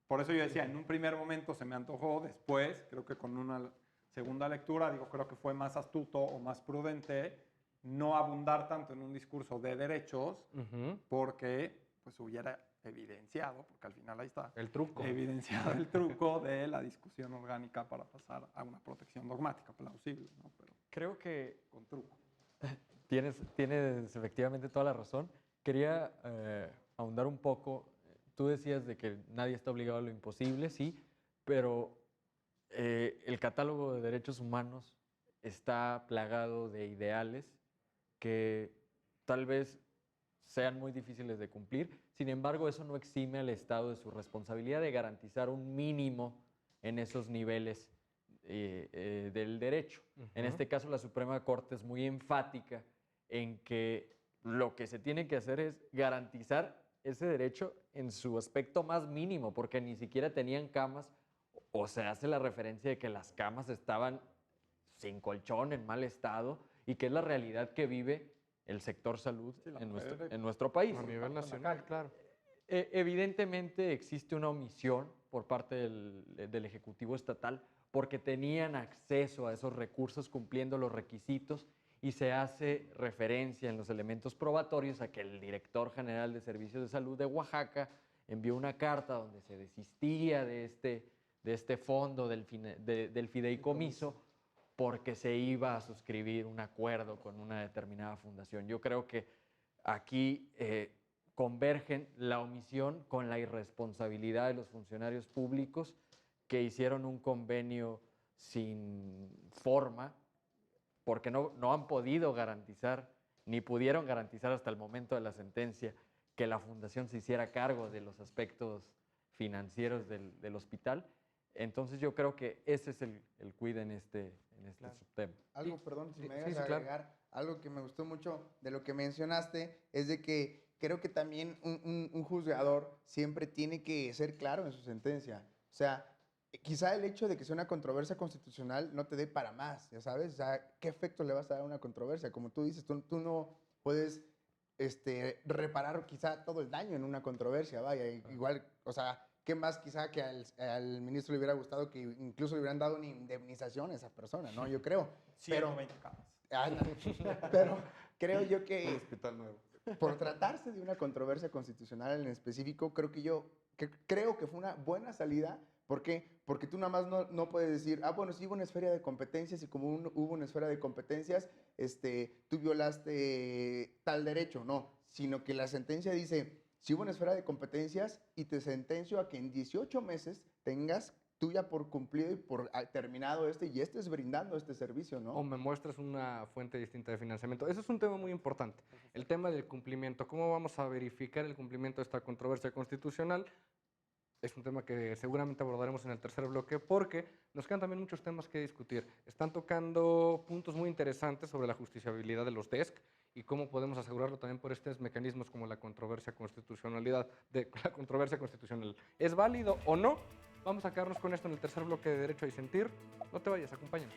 por eso yo decía, en un primer momento se me antojó, después, creo que con una segunda lectura, digo, creo que fue más astuto o más prudente no abundar tanto en un discurso de derechos, porque pues hubiera evidenciado, porque al final ahí está, El truco. evidenciado el truco de la discusión orgánica para pasar a una protección dogmática, plausible, ¿no? Pero Creo que con truco. tienes efectivamente toda la razón. Quería ahondar un poco. Tú decías de que nadie está obligado a lo imposible, sí, pero el catálogo de derechos humanos está plagado de ideales que tal vez sean muy difíciles de cumplir. Sin embargo, eso no exime al Estado de su responsabilidad de garantizar un mínimo en esos niveles del derecho. En este caso, la Suprema Corte es muy enfática en que lo que se tiene que hacer es garantizar ese derecho en su aspecto más mínimo, porque ni siquiera tenían camas, o se hace la referencia de que las camas estaban sin colchón, en mal estado, y que es la realidad que vive el sector salud en nuestro país. A nivel nacional, claro. Evidentemente existe una omisión por parte del Ejecutivo Estatal porque tenían acceso a esos recursos cumpliendo los requisitos y se hace referencia en los elementos probatorios a que el director general de Servicios de Salud de Oaxaca envió una carta donde se desistía de este fondo del fideicomiso porque se iba a suscribir un acuerdo con una determinada fundación. Yo creo que aquí convergen la omisión con la irresponsabilidad de los funcionarios públicos que hicieron un convenio sin forma, porque no han podido garantizar, ni pudieron garantizar hasta el momento de la sentencia, que la fundación se hiciera cargo de los aspectos financieros del hospital. Entonces yo creo que ese es el quid en este Claro. subtema. Algo, perdón, si Sí, me sí, dejas sí, claro. agregar, algo que me gustó mucho de lo que mencionaste es de que creo que también un juzgador siempre tiene que ser claro en su sentencia. O sea, quizá el hecho de que sea una controversia constitucional no te dé para más, ya sabes. O sea, ¿qué efecto le vas a dar a una controversia? Como tú dices, tú no puedes reparar quizá todo el daño en una controversia, vaya. Igual, o sea, ¿qué más quizá que al ministro le hubiera gustado que incluso le hubieran dado una indemnización a esa persona, ¿no? Yo creo. 120 camas. Pero creo yo Un que hospital nuevo. por tratarse de una controversia constitucional en específico, creo que fue una buena salida. ¿Por qué? Porque tú nada más no puedes decir, bueno, sí hubo una esfera de competencias y como hubo una esfera de competencias, tú violaste tal derecho. No, sino que la sentencia dice, si hubo una esfera de competencias y te sentencio a que en 18 meses tengas tú ya por cumplido y por terminado y estés brindando este servicio, ¿no? O me muestras una fuente distinta de financiamiento. Eso es un tema muy importante. El tema del cumplimiento. ¿Cómo vamos a verificar el cumplimiento de esta controversia constitucional? Es un tema que seguramente abordaremos en el tercer bloque porque nos quedan también muchos temas que discutir. Están tocando puntos muy interesantes sobre la justiciabilidad de los DESC y cómo podemos asegurarlo también por estos mecanismos como la controversia constitucional. ¿Es válido o no? Vamos a quedarnos con esto en el tercer bloque de Derecho a Disentir. No te vayas, acompáñanos.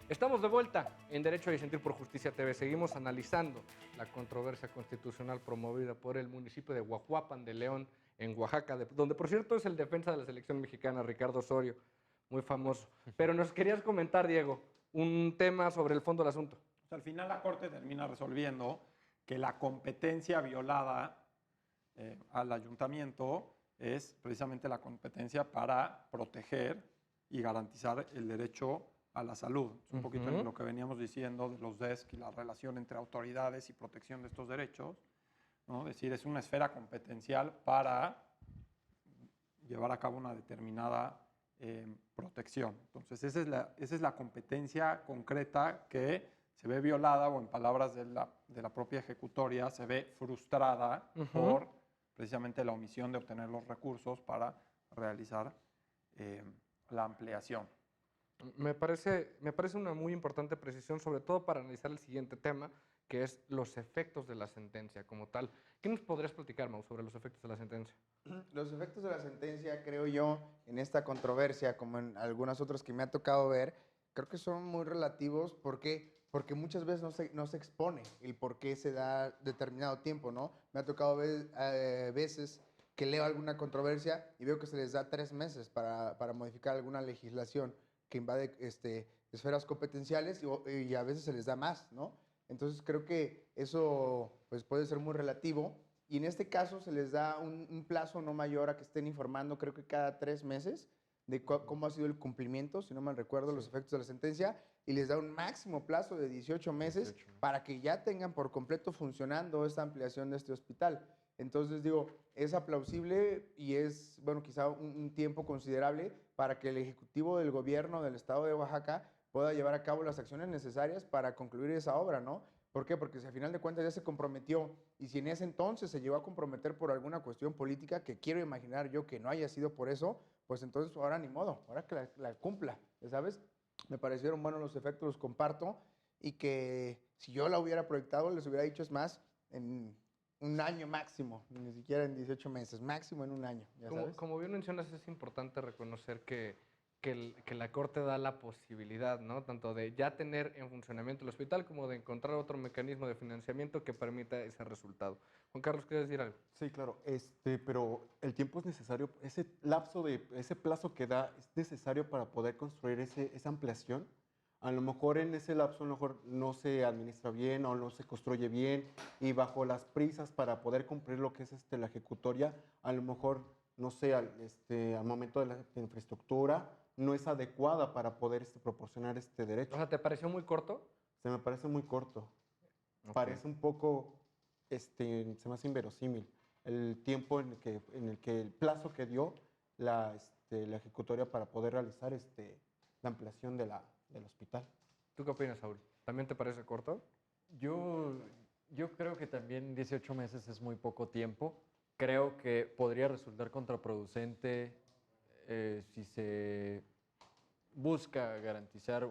Estamos de vuelta en Derecho a Disentir por Justicia TV. Seguimos analizando la controversia constitucional promovida por el municipio de Huajuapan de León, en Oaxaca, donde por cierto es el defensa de la selección mexicana, Ricardo Osorio, muy famoso. Pero nos querías comentar, Diego, un tema sobre el fondo del asunto. O sea, al final la Corte termina resolviendo que la competencia violada al ayuntamiento es precisamente la competencia para proteger y garantizar el derecho a la salud. Es un poquito en lo que veníamos diciendo de los DESC y la relación entre autoridades y protección de estos derechos, ¿no? Es decir, es una esfera competencial para llevar a cabo una determinada protección. Entonces, esa es la competencia concreta que se ve violada o en palabras de la propia ejecutoria, se ve frustrada por precisamente la omisión de obtener los recursos para realizar la ampliación. Me parece una muy importante precisión, sobre todo para analizar el siguiente tema, que es los efectos de la sentencia como tal. ¿Qué nos podrías platicar, Mau, sobre los efectos de la sentencia? Los efectos de la sentencia, creo yo, en esta controversia, como en algunas otras que me ha tocado ver, creo que son muy relativos. ¿Por qué? Porque muchas veces no se expone el por qué se da determinado tiempo, ¿no? Me ha tocado veces que leo alguna controversia y veo que se les da 3 meses para modificar alguna legislación que invade esferas competenciales y a veces se les da más, ¿no? Entonces creo que eso pues, puede ser muy relativo. Y en este caso se les da un plazo no mayor a que estén informando, creo que cada 3 meses, de cómo ha sido el cumplimiento, si no mal recuerdo, los efectos de la sentencia, y les da un máximo plazo de 18 meses para que ya tengan por completo funcionando esta ampliación de este hospital. Entonces, digo, es aplausible y es, bueno, quizá un tiempo considerable para que el Ejecutivo del Gobierno del Estado de Oaxaca pueda llevar a cabo las acciones necesarias para concluir esa obra, ¿no? ¿Por qué? Porque si a final de cuentas ya se comprometió y si en ese entonces se llegó a comprometer por alguna cuestión política, que quiero imaginar yo que no haya sido por eso, pues entonces ahora ni modo, ahora que la cumpla, ¿sabes? Me parecieron buenos los efectos, los comparto y que si yo la hubiera proyectado les hubiera dicho es más en un año máximo, ni siquiera en 18 meses, máximo en un año, ¿ya sabes? Como bien mencionas, es importante reconocer que la Corte da la posibilidad, ¿no? Tanto de ya tener en funcionamiento el hospital como de encontrar otro mecanismo de financiamiento que permita ese resultado. Juan Carlos, ¿quieres decir algo? Sí, claro, pero el tiempo es necesario, ese plazo que da es necesario para poder construir esa ampliación. A lo mejor en ese lapso a lo mejor no se administra bien o no se construye bien y bajo las prisas para poder cumplir lo que es la ejecutoria, a lo mejor, no sé, al momento de la infraestructura no es adecuada para poder proporcionar este derecho. O sea, ¿te pareció muy corto? Se me parece muy corto. Ok. Parece un poco, se me hace inverosímil el tiempo en el que el plazo que dio la ejecutoria para poder realizar la ampliación del hospital. ¿Tú qué opinas, Saúl? ¿También te parece corto? Yo, yo creo que también 18 meses es muy poco tiempo. Creo que podría resultar contraproducente si se busca garantizar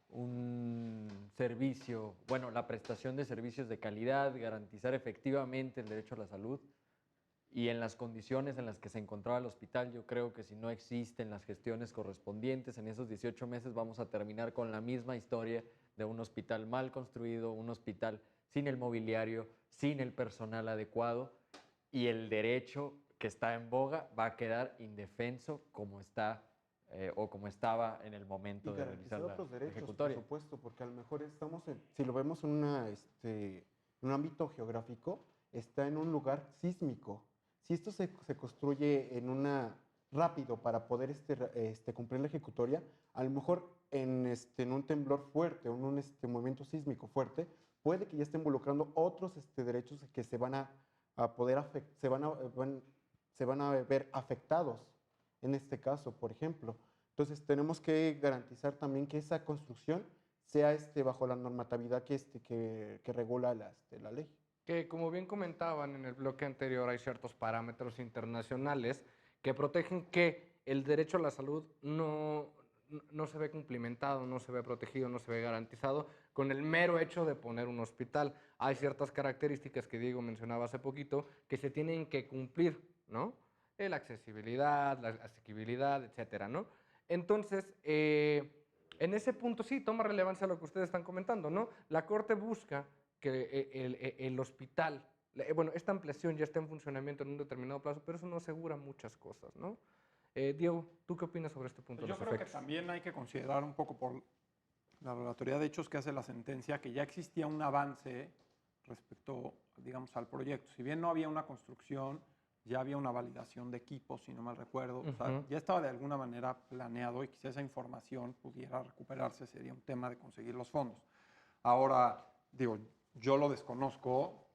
un servicio, bueno, la prestación de servicios de calidad, garantizar efectivamente el derecho a la salud y en las condiciones en las que se encontraba el hospital. Yo creo que si no existen las gestiones correspondientes en esos 18 meses vamos a terminar con la misma historia de un hospital mal construido, un hospital sin el mobiliario, sin el personal adecuado y el derecho que está en boga va a quedar indefenso como está o como estaba en el momento Y de realizar garantizar la otros derechos, por ejecutoria. supuesto, porque a lo mejor si lo vemos en un ámbito geográfico, está en un lugar sísmico. Si esto se construye rápido para poder cumplir la ejecutoria, a lo mejor en un temblor fuerte o en un movimiento sísmico fuerte, puede que ya esté involucrando otros derechos que se van a poder se van a ver afectados en este caso, por ejemplo. Entonces, tenemos que garantizar también que esa construcción sea bajo la normatividad que regula la ley. Que como bien comentaban en el bloque anterior, hay ciertos parámetros internacionales que protegen que el derecho a la salud no se ve cumplimentado, no se ve protegido, no se ve garantizado con el mero hecho de poner un hospital. Hay ciertas características que Diego mencionaba hace poquito que se tienen que cumplir, ¿no? La accesibilidad, la asequibilidad, etcétera, ¿no? Entonces, en ese punto sí toma relevancia lo que ustedes están comentando, ¿no? La Corte busca que el hospital, bueno, esta ampliación ya está en funcionamiento en un determinado plazo, pero eso no asegura muchas cosas, ¿no? Diego, ¿tú qué opinas sobre este punto? Yo los creo que efectos? también hay que considerar un poco por la relatoría de hechos que hace la sentencia que ya existía un avance respecto, digamos, al proyecto. Si bien no había una construcción, ya había una validación de equipos, si no mal recuerdo. O sea, ya estaba de alguna manera planeado y quizá esa información pudiera recuperarse, sería un tema de conseguir los fondos. Ahora, digo, yo lo desconozco,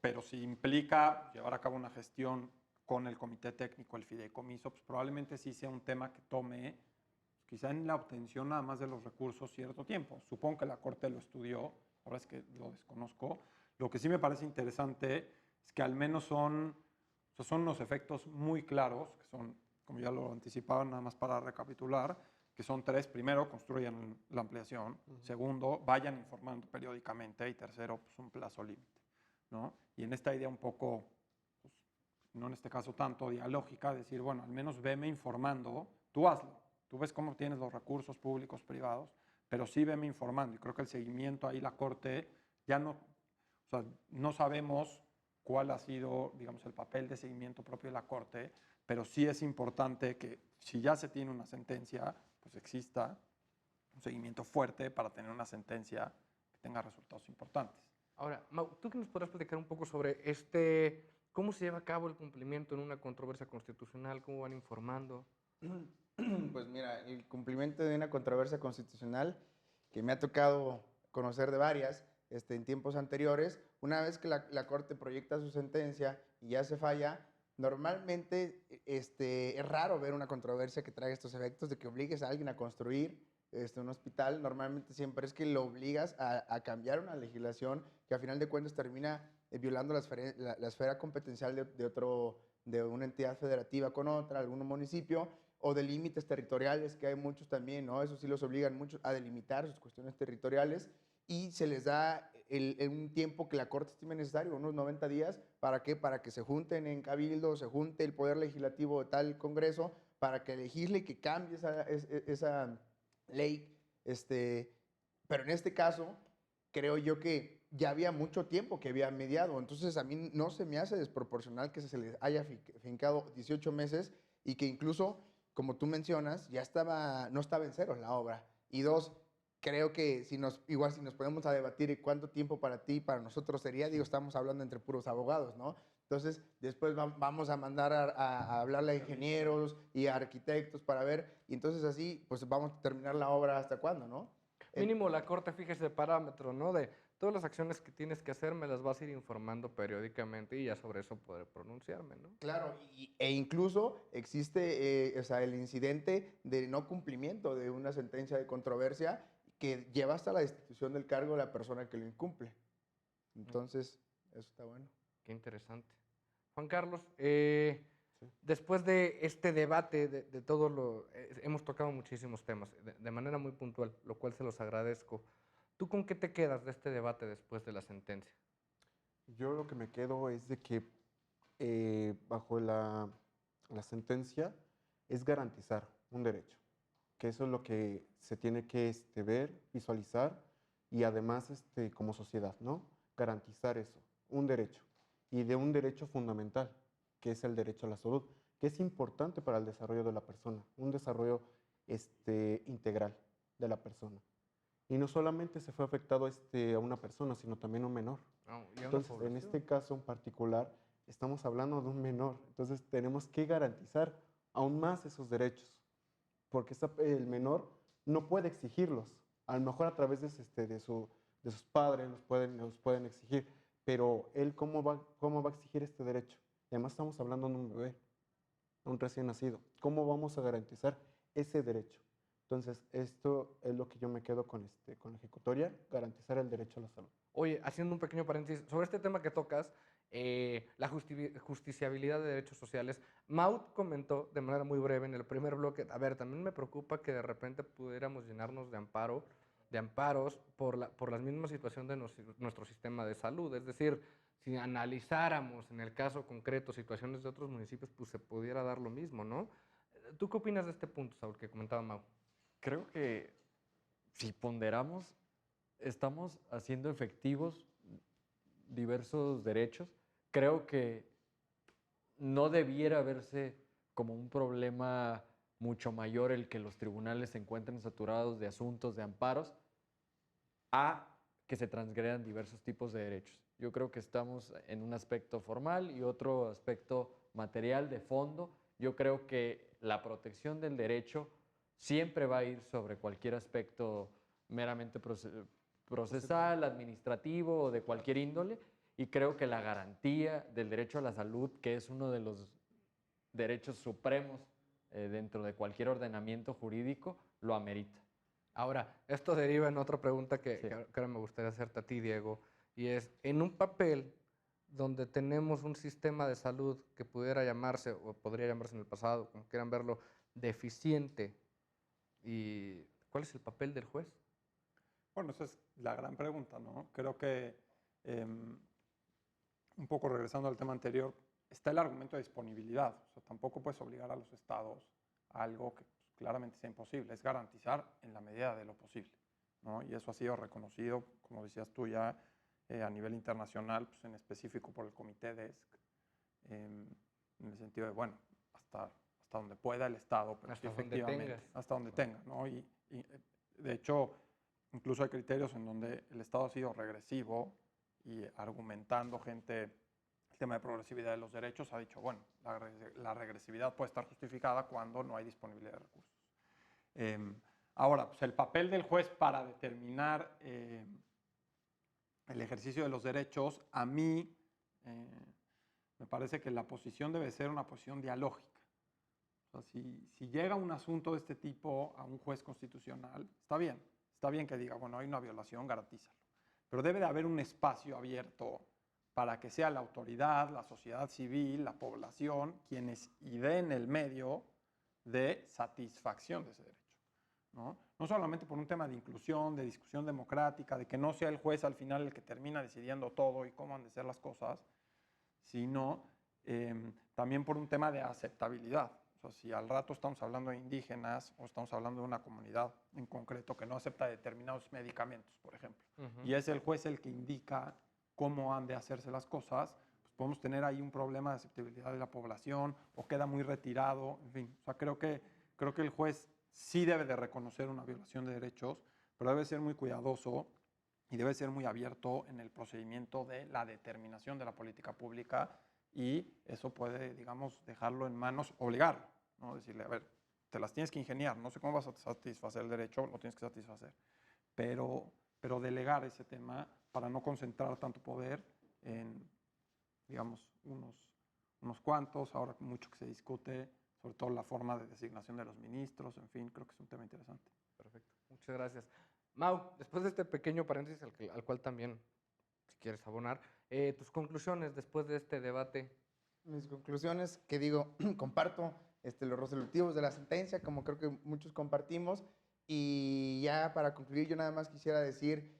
pero si implica llevar a cabo una gestión con el comité técnico, el fideicomiso, pues probablemente sí sea un tema que quizá en la obtención nada más de los recursos cierto tiempo. Supongo que la Corte lo estudió, la verdad es que lo desconozco. Lo que sí me parece interesante es que al menos son unos efectos muy claros, que son, como ya lo anticipaban, nada más para recapitular, que son 3. Primero, construyan la ampliación. Segundo, vayan informando periódicamente. Y tercero, pues un plazo límite, ¿no? Y en esta idea un poco, pues, no en este caso tanto dialógica, decir, bueno, al menos veme informando, tú hazlo. Tú ves cómo tienes los recursos públicos, privados, pero sí veme informando. Y creo que el seguimiento ahí, la Corte, ya no, o sea, no sabemos cuál ha sido, digamos, el papel de seguimiento propio de la Corte, pero sí es importante que si ya se tiene una sentencia, pues exista un seguimiento fuerte para tener una sentencia que tenga resultados importantes. Ahora, Mau, ¿tú qué nos podrás platicar un poco sobre cómo se lleva a cabo el cumplimiento en una controversia constitucional? ¿Cómo van informando? Pues mira, el cumplimiento de una controversia constitucional que me ha tocado conocer de varias en tiempos anteriores, una vez que la Corte proyecta su sentencia y ya se falla, normalmente es raro ver una controversia que traiga estos efectos de que obligues a alguien a construir un hospital. Normalmente siempre es que lo obligas a cambiar una legislación que a final de cuentas termina violando la esfera competencial de una entidad federativa con otra, algún municipio, o de límites territoriales, que hay muchos también, ¿no? Eso sí los obligan muchos a delimitar sus cuestiones territoriales y se les da un tiempo que la Corte estime necesario, unos 90 días, ¿para qué? Para que se junten en cabildo, se junte el Poder Legislativo de tal Congreso, para que legisle y que cambie esa ley. Pero en este caso, creo yo que ya había mucho tiempo que había mediado, entonces a mí no se me hace desproporcional que se les haya fincado 18 meses y que incluso, como tú mencionas, no estaba en ceros la obra. Y dos, creo que igual si nos ponemos a debatir cuánto tiempo para ti y para nosotros sería, digo, estamos hablando entre puros abogados, ¿no? Entonces, después vamos a mandar a hablarle a ingenieros y a arquitectos para ver, y entonces así, pues vamos a terminar la obra hasta cuándo, ¿no? Mínimo la Corte fija ese parámetro, ¿no? De todas las acciones que tienes que hacer, me las vas a ir informando periódicamente y ya sobre eso poder pronunciarme, ¿no? Claro, e incluso existe o sea, el incidente de no cumplimiento de una sentencia de controversia que lleva hasta la destitución del cargo de la persona que lo incumple. Entonces, eso está bueno. Qué interesante. Juan Carlos, después de este debate, de todo hemos tocado muchísimos temas de manera muy puntual, lo cual se los agradezco. ¿Tú con qué te quedas de este debate después de la sentencia? Yo lo que me quedo es de que bajo la sentencia es garantizar un derecho, que eso es lo que se tiene que ver, visualizar y además como sociedad, ¿no? Garantizar eso, un derecho y de un derecho fundamental, que es el derecho a la salud, que es importante para el desarrollo de la persona, un desarrollo integral de la persona. Y no solamente se fue afectado a una persona, sino también a un menor. Entonces, en este caso en particular, estamos hablando de un menor. Entonces, tenemos que garantizar aún más esos derechos, porque el menor no puede exigirlos. A lo mejor a través de sus padres los pueden exigir, pero él ¿cómo va a exigir este derecho? Y además estamos hablando de un bebé, un recién nacido. ¿Cómo vamos a garantizar ese derecho? Entonces, esto es lo que yo me quedo con la ejecutoria, garantizar el derecho a la salud. Oye, haciendo un pequeño paréntesis, sobre este tema que tocas, la justiciabilidad de derechos sociales, Maut comentó de manera muy breve en el primer bloque, a ver, también me preocupa que de repente pudiéramos llenarnos de amparos por la misma situación de nuestro sistema de salud. Es decir, si analizáramos en el caso concreto situaciones de otros municipios, pues se pudiera dar lo mismo, ¿no? ¿Tú qué opinas de este punto, Saúl, que comentaba Mau? Creo que si ponderamos, estamos haciendo efectivos diversos derechos. Creo que no debiera verse como un problema mucho mayor el que los tribunales se encuentren saturados de asuntos, de amparos, a que se transgredan diversos tipos de derechos. Yo creo que estamos en un aspecto formal y otro aspecto material, de fondo. Yo creo que la protección del derecho siempre va a ir sobre cualquier aspecto meramente procesal, administrativo o de cualquier índole, y creo que la garantía del derecho a la salud, que es uno de los derechos supremos dentro de cualquier ordenamiento jurídico, lo amerita. Ahora, esto deriva en otra pregunta que, Sí. que ahora me gustaría hacerte a ti, Diego, y es, en un papel donde tenemos un sistema de salud que pudiera llamarse, o podría llamarse en el pasado, como quieran verlo, deficiente, ¿y cuál es el papel del juez? Bueno, esa es la gran pregunta, ¿no? Creo que, un poco regresando al tema anterior, está el argumento de disponibilidad. O sea, tampoco puedes obligar a los estados a algo que pues, claramente sea imposible. Es garantizar en la medida de lo posible, ¿no? Y eso ha sido reconocido, como decías tú ya, a nivel internacional, pues, en específico por el Comité DESC, en el sentido de, bueno, hasta donde pueda el Estado, pero Hasta sí, donde efectivamente, tengas. hasta donde tenga, ¿no? Y de hecho, incluso hay criterios en donde el Estado ha sido regresivo y argumentando gente el tema de progresividad de los derechos, ha dicho, bueno, la regresividad puede estar justificada cuando no hay disponibilidad de recursos. Ahora, pues el papel del juez para determinar el ejercicio de los derechos, a mí me parece que la posición debe ser una posición dialógica. O sea, si llega un asunto de este tipo a un juez constitucional, está bien que diga, bueno, hay una violación, garantízalo. Pero debe de haber un espacio abierto para que sea la autoridad, la sociedad civil, la población, quienes ideen el medio de satisfacción de ese derecho, ¿no? No solamente por un tema de inclusión, de discusión democrática, de que no sea el juez al final el que termina decidiendo todo y cómo han de ser las cosas, sino también por un tema de aceptabilidad. O sea, si al rato estamos hablando de indígenas o estamos hablando de una comunidad en concreto que no acepta determinados medicamentos, por ejemplo, y es el juez el que indica cómo han de hacerse las cosas, pues podemos tener ahí un problema de aceptabilidad de la población o queda muy retirado, en fin. O sea, creo que el juez sí debe de reconocer una violación de derechos, pero debe ser muy cuidadoso y debe ser muy abierto en el procedimiento de la determinación de la política pública, y eso puede, digamos, dejarlo en manos, obligarlo, ¿no? Decirle, a ver, te las tienes que ingeniar, no sé cómo vas a satisfacer el derecho, lo tienes que satisfacer, pero delegar ese tema para no concentrar tanto poder en, digamos, unos cuantos, ahora mucho que se discute, sobre todo la forma de designación de los ministros, en fin, creo que es un tema interesante. Perfecto, muchas gracias. Mau, después de este pequeño paréntesis al cual también, si quieres abonar, tus conclusiones después de este debate. Mis conclusiones, que digo, comparto los resolutivos de la sentencia, como creo que muchos compartimos, y ya para concluir, yo nada más quisiera decir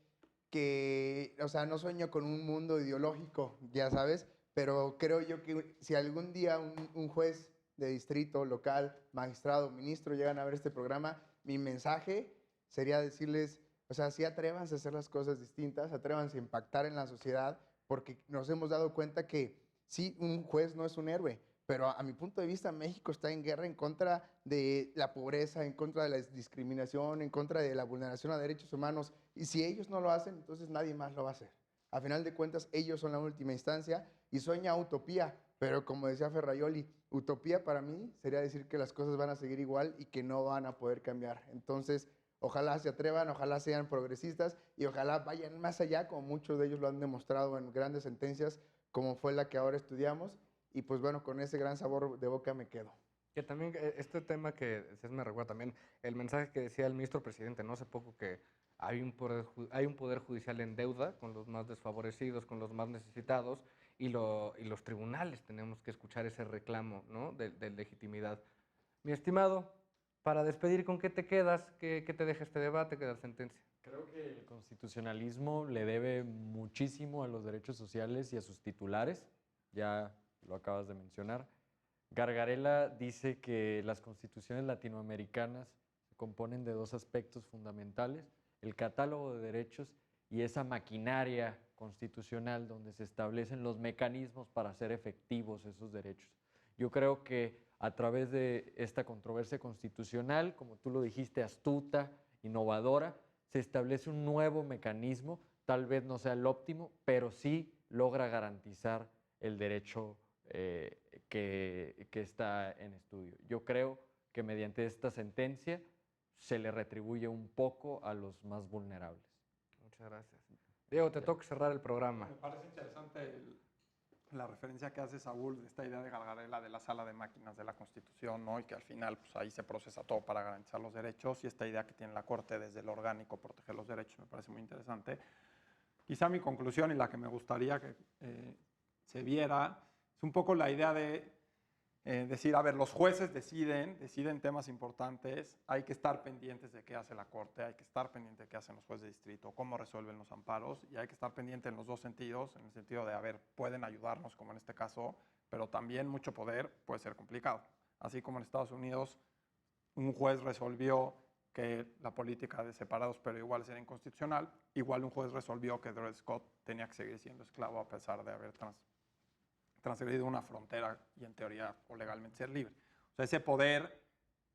que, o sea, no sueño con un mundo ideológico, ya sabes, pero creo yo que si algún día un juez de distrito, local, magistrado, ministro llegan a ver este programa, mi mensaje sería decirles, o sea, sí atrévanse a hacer las cosas distintas, atrévanse a impactar en la sociedad, porque nos hemos dado cuenta que sí, un juez no es un héroe, pero a mi punto de vista México está en guerra en contra de la pobreza, en contra de la discriminación, en contra de la vulneración a derechos humanos, y si ellos no lo hacen, entonces nadie más lo va a hacer. A final de cuentas, ellos son la última instancia y sueña utopía, pero como decía Ferraioli, utopía para mí sería decir que las cosas van a seguir igual y que no van a poder cambiar. Entonces, ojalá se atrevan, ojalá sean progresistas y ojalá vayan más allá, como muchos de ellos lo han demostrado en grandes sentencias, como fue la que ahora estudiamos. Y pues bueno, con ese gran sabor de boca me quedo. Que también este tema que decías me recuerda también el mensaje que decía el ministro presidente no hace poco, que hay un poder judicial en deuda con los más desfavorecidos, con los más necesitados, y los tribunales tenemos que escuchar ese reclamo, ¿no? de legitimidad. Mi estimado, para despedir, ¿con qué te quedas? ¿Qué te deja este debate, qué da la sentencia? Creo que el constitucionalismo le debe muchísimo a los derechos sociales y a sus titulares, ya lo acabas de mencionar. Gargarella dice que las constituciones latinoamericanas se componen de dos aspectos fundamentales: el catálogo de derechos y esa maquinaria constitucional donde se establecen los mecanismos para hacer efectivos esos derechos. Yo creo que a través de esta controversia constitucional, como tú lo dijiste, astuta, innovadora, se establece un nuevo mecanismo, tal vez no sea el óptimo, pero sí logra garantizar el derecho que está en estudio. Yo creo que mediante esta sentencia se le retribuye un poco a los más vulnerables. Muchas gracias. Diego, te toca cerrar el programa. Me parece interesante la referencia que hace Saúl de esta idea de Gargarella de la sala de máquinas de la Constitución, ¿no? Y que al final pues, ahí se procesa todo para garantizar los derechos, y esta idea que tiene la Corte desde lo orgánico proteger los derechos me parece muy interesante. Quizá mi conclusión y la que me gustaría que se viera es un poco la idea de decir, a ver, los jueces deciden temas importantes, hay que estar pendientes de qué hace la Corte, hay que estar pendientes de qué hacen los jueces de distrito, cómo resuelven los amparos, y hay que estar pendiente en los dos sentidos, en el sentido de, a ver, pueden ayudarnos, como en este caso, pero también mucho poder puede ser complicado. Así como en Estados Unidos un juez resolvió que la política de separados pero iguales era inconstitucional, igual un juez resolvió que Dred Scott tenía que seguir siendo esclavo a pesar de haber transgredido una frontera y en teoría o legalmente ser libre. O sea, ese poder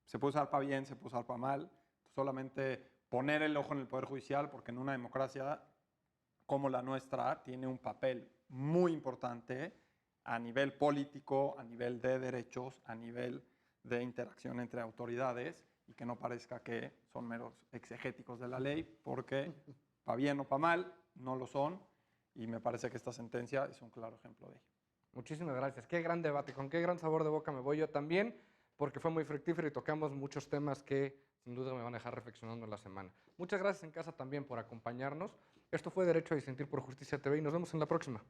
se puede usar para bien, se puede usar para mal. Solamente poner el ojo en el Poder Judicial, porque en una democracia como la nuestra tiene un papel muy importante a nivel político, a nivel de derechos, a nivel de interacción entre autoridades, y que no parezca que son meros exegéticos de la ley, porque para bien o para mal no lo son, y me parece que esta sentencia es un claro ejemplo de ello. Muchísimas gracias. Qué gran debate, con qué gran sabor de boca me voy yo también, porque fue muy fructífero y tocamos muchos temas que sin duda me van a dejar reflexionando en la semana. Muchas gracias en casa también por acompañarnos. Esto fue Derecho a Disentir por Justicia TV y nos vemos en la próxima.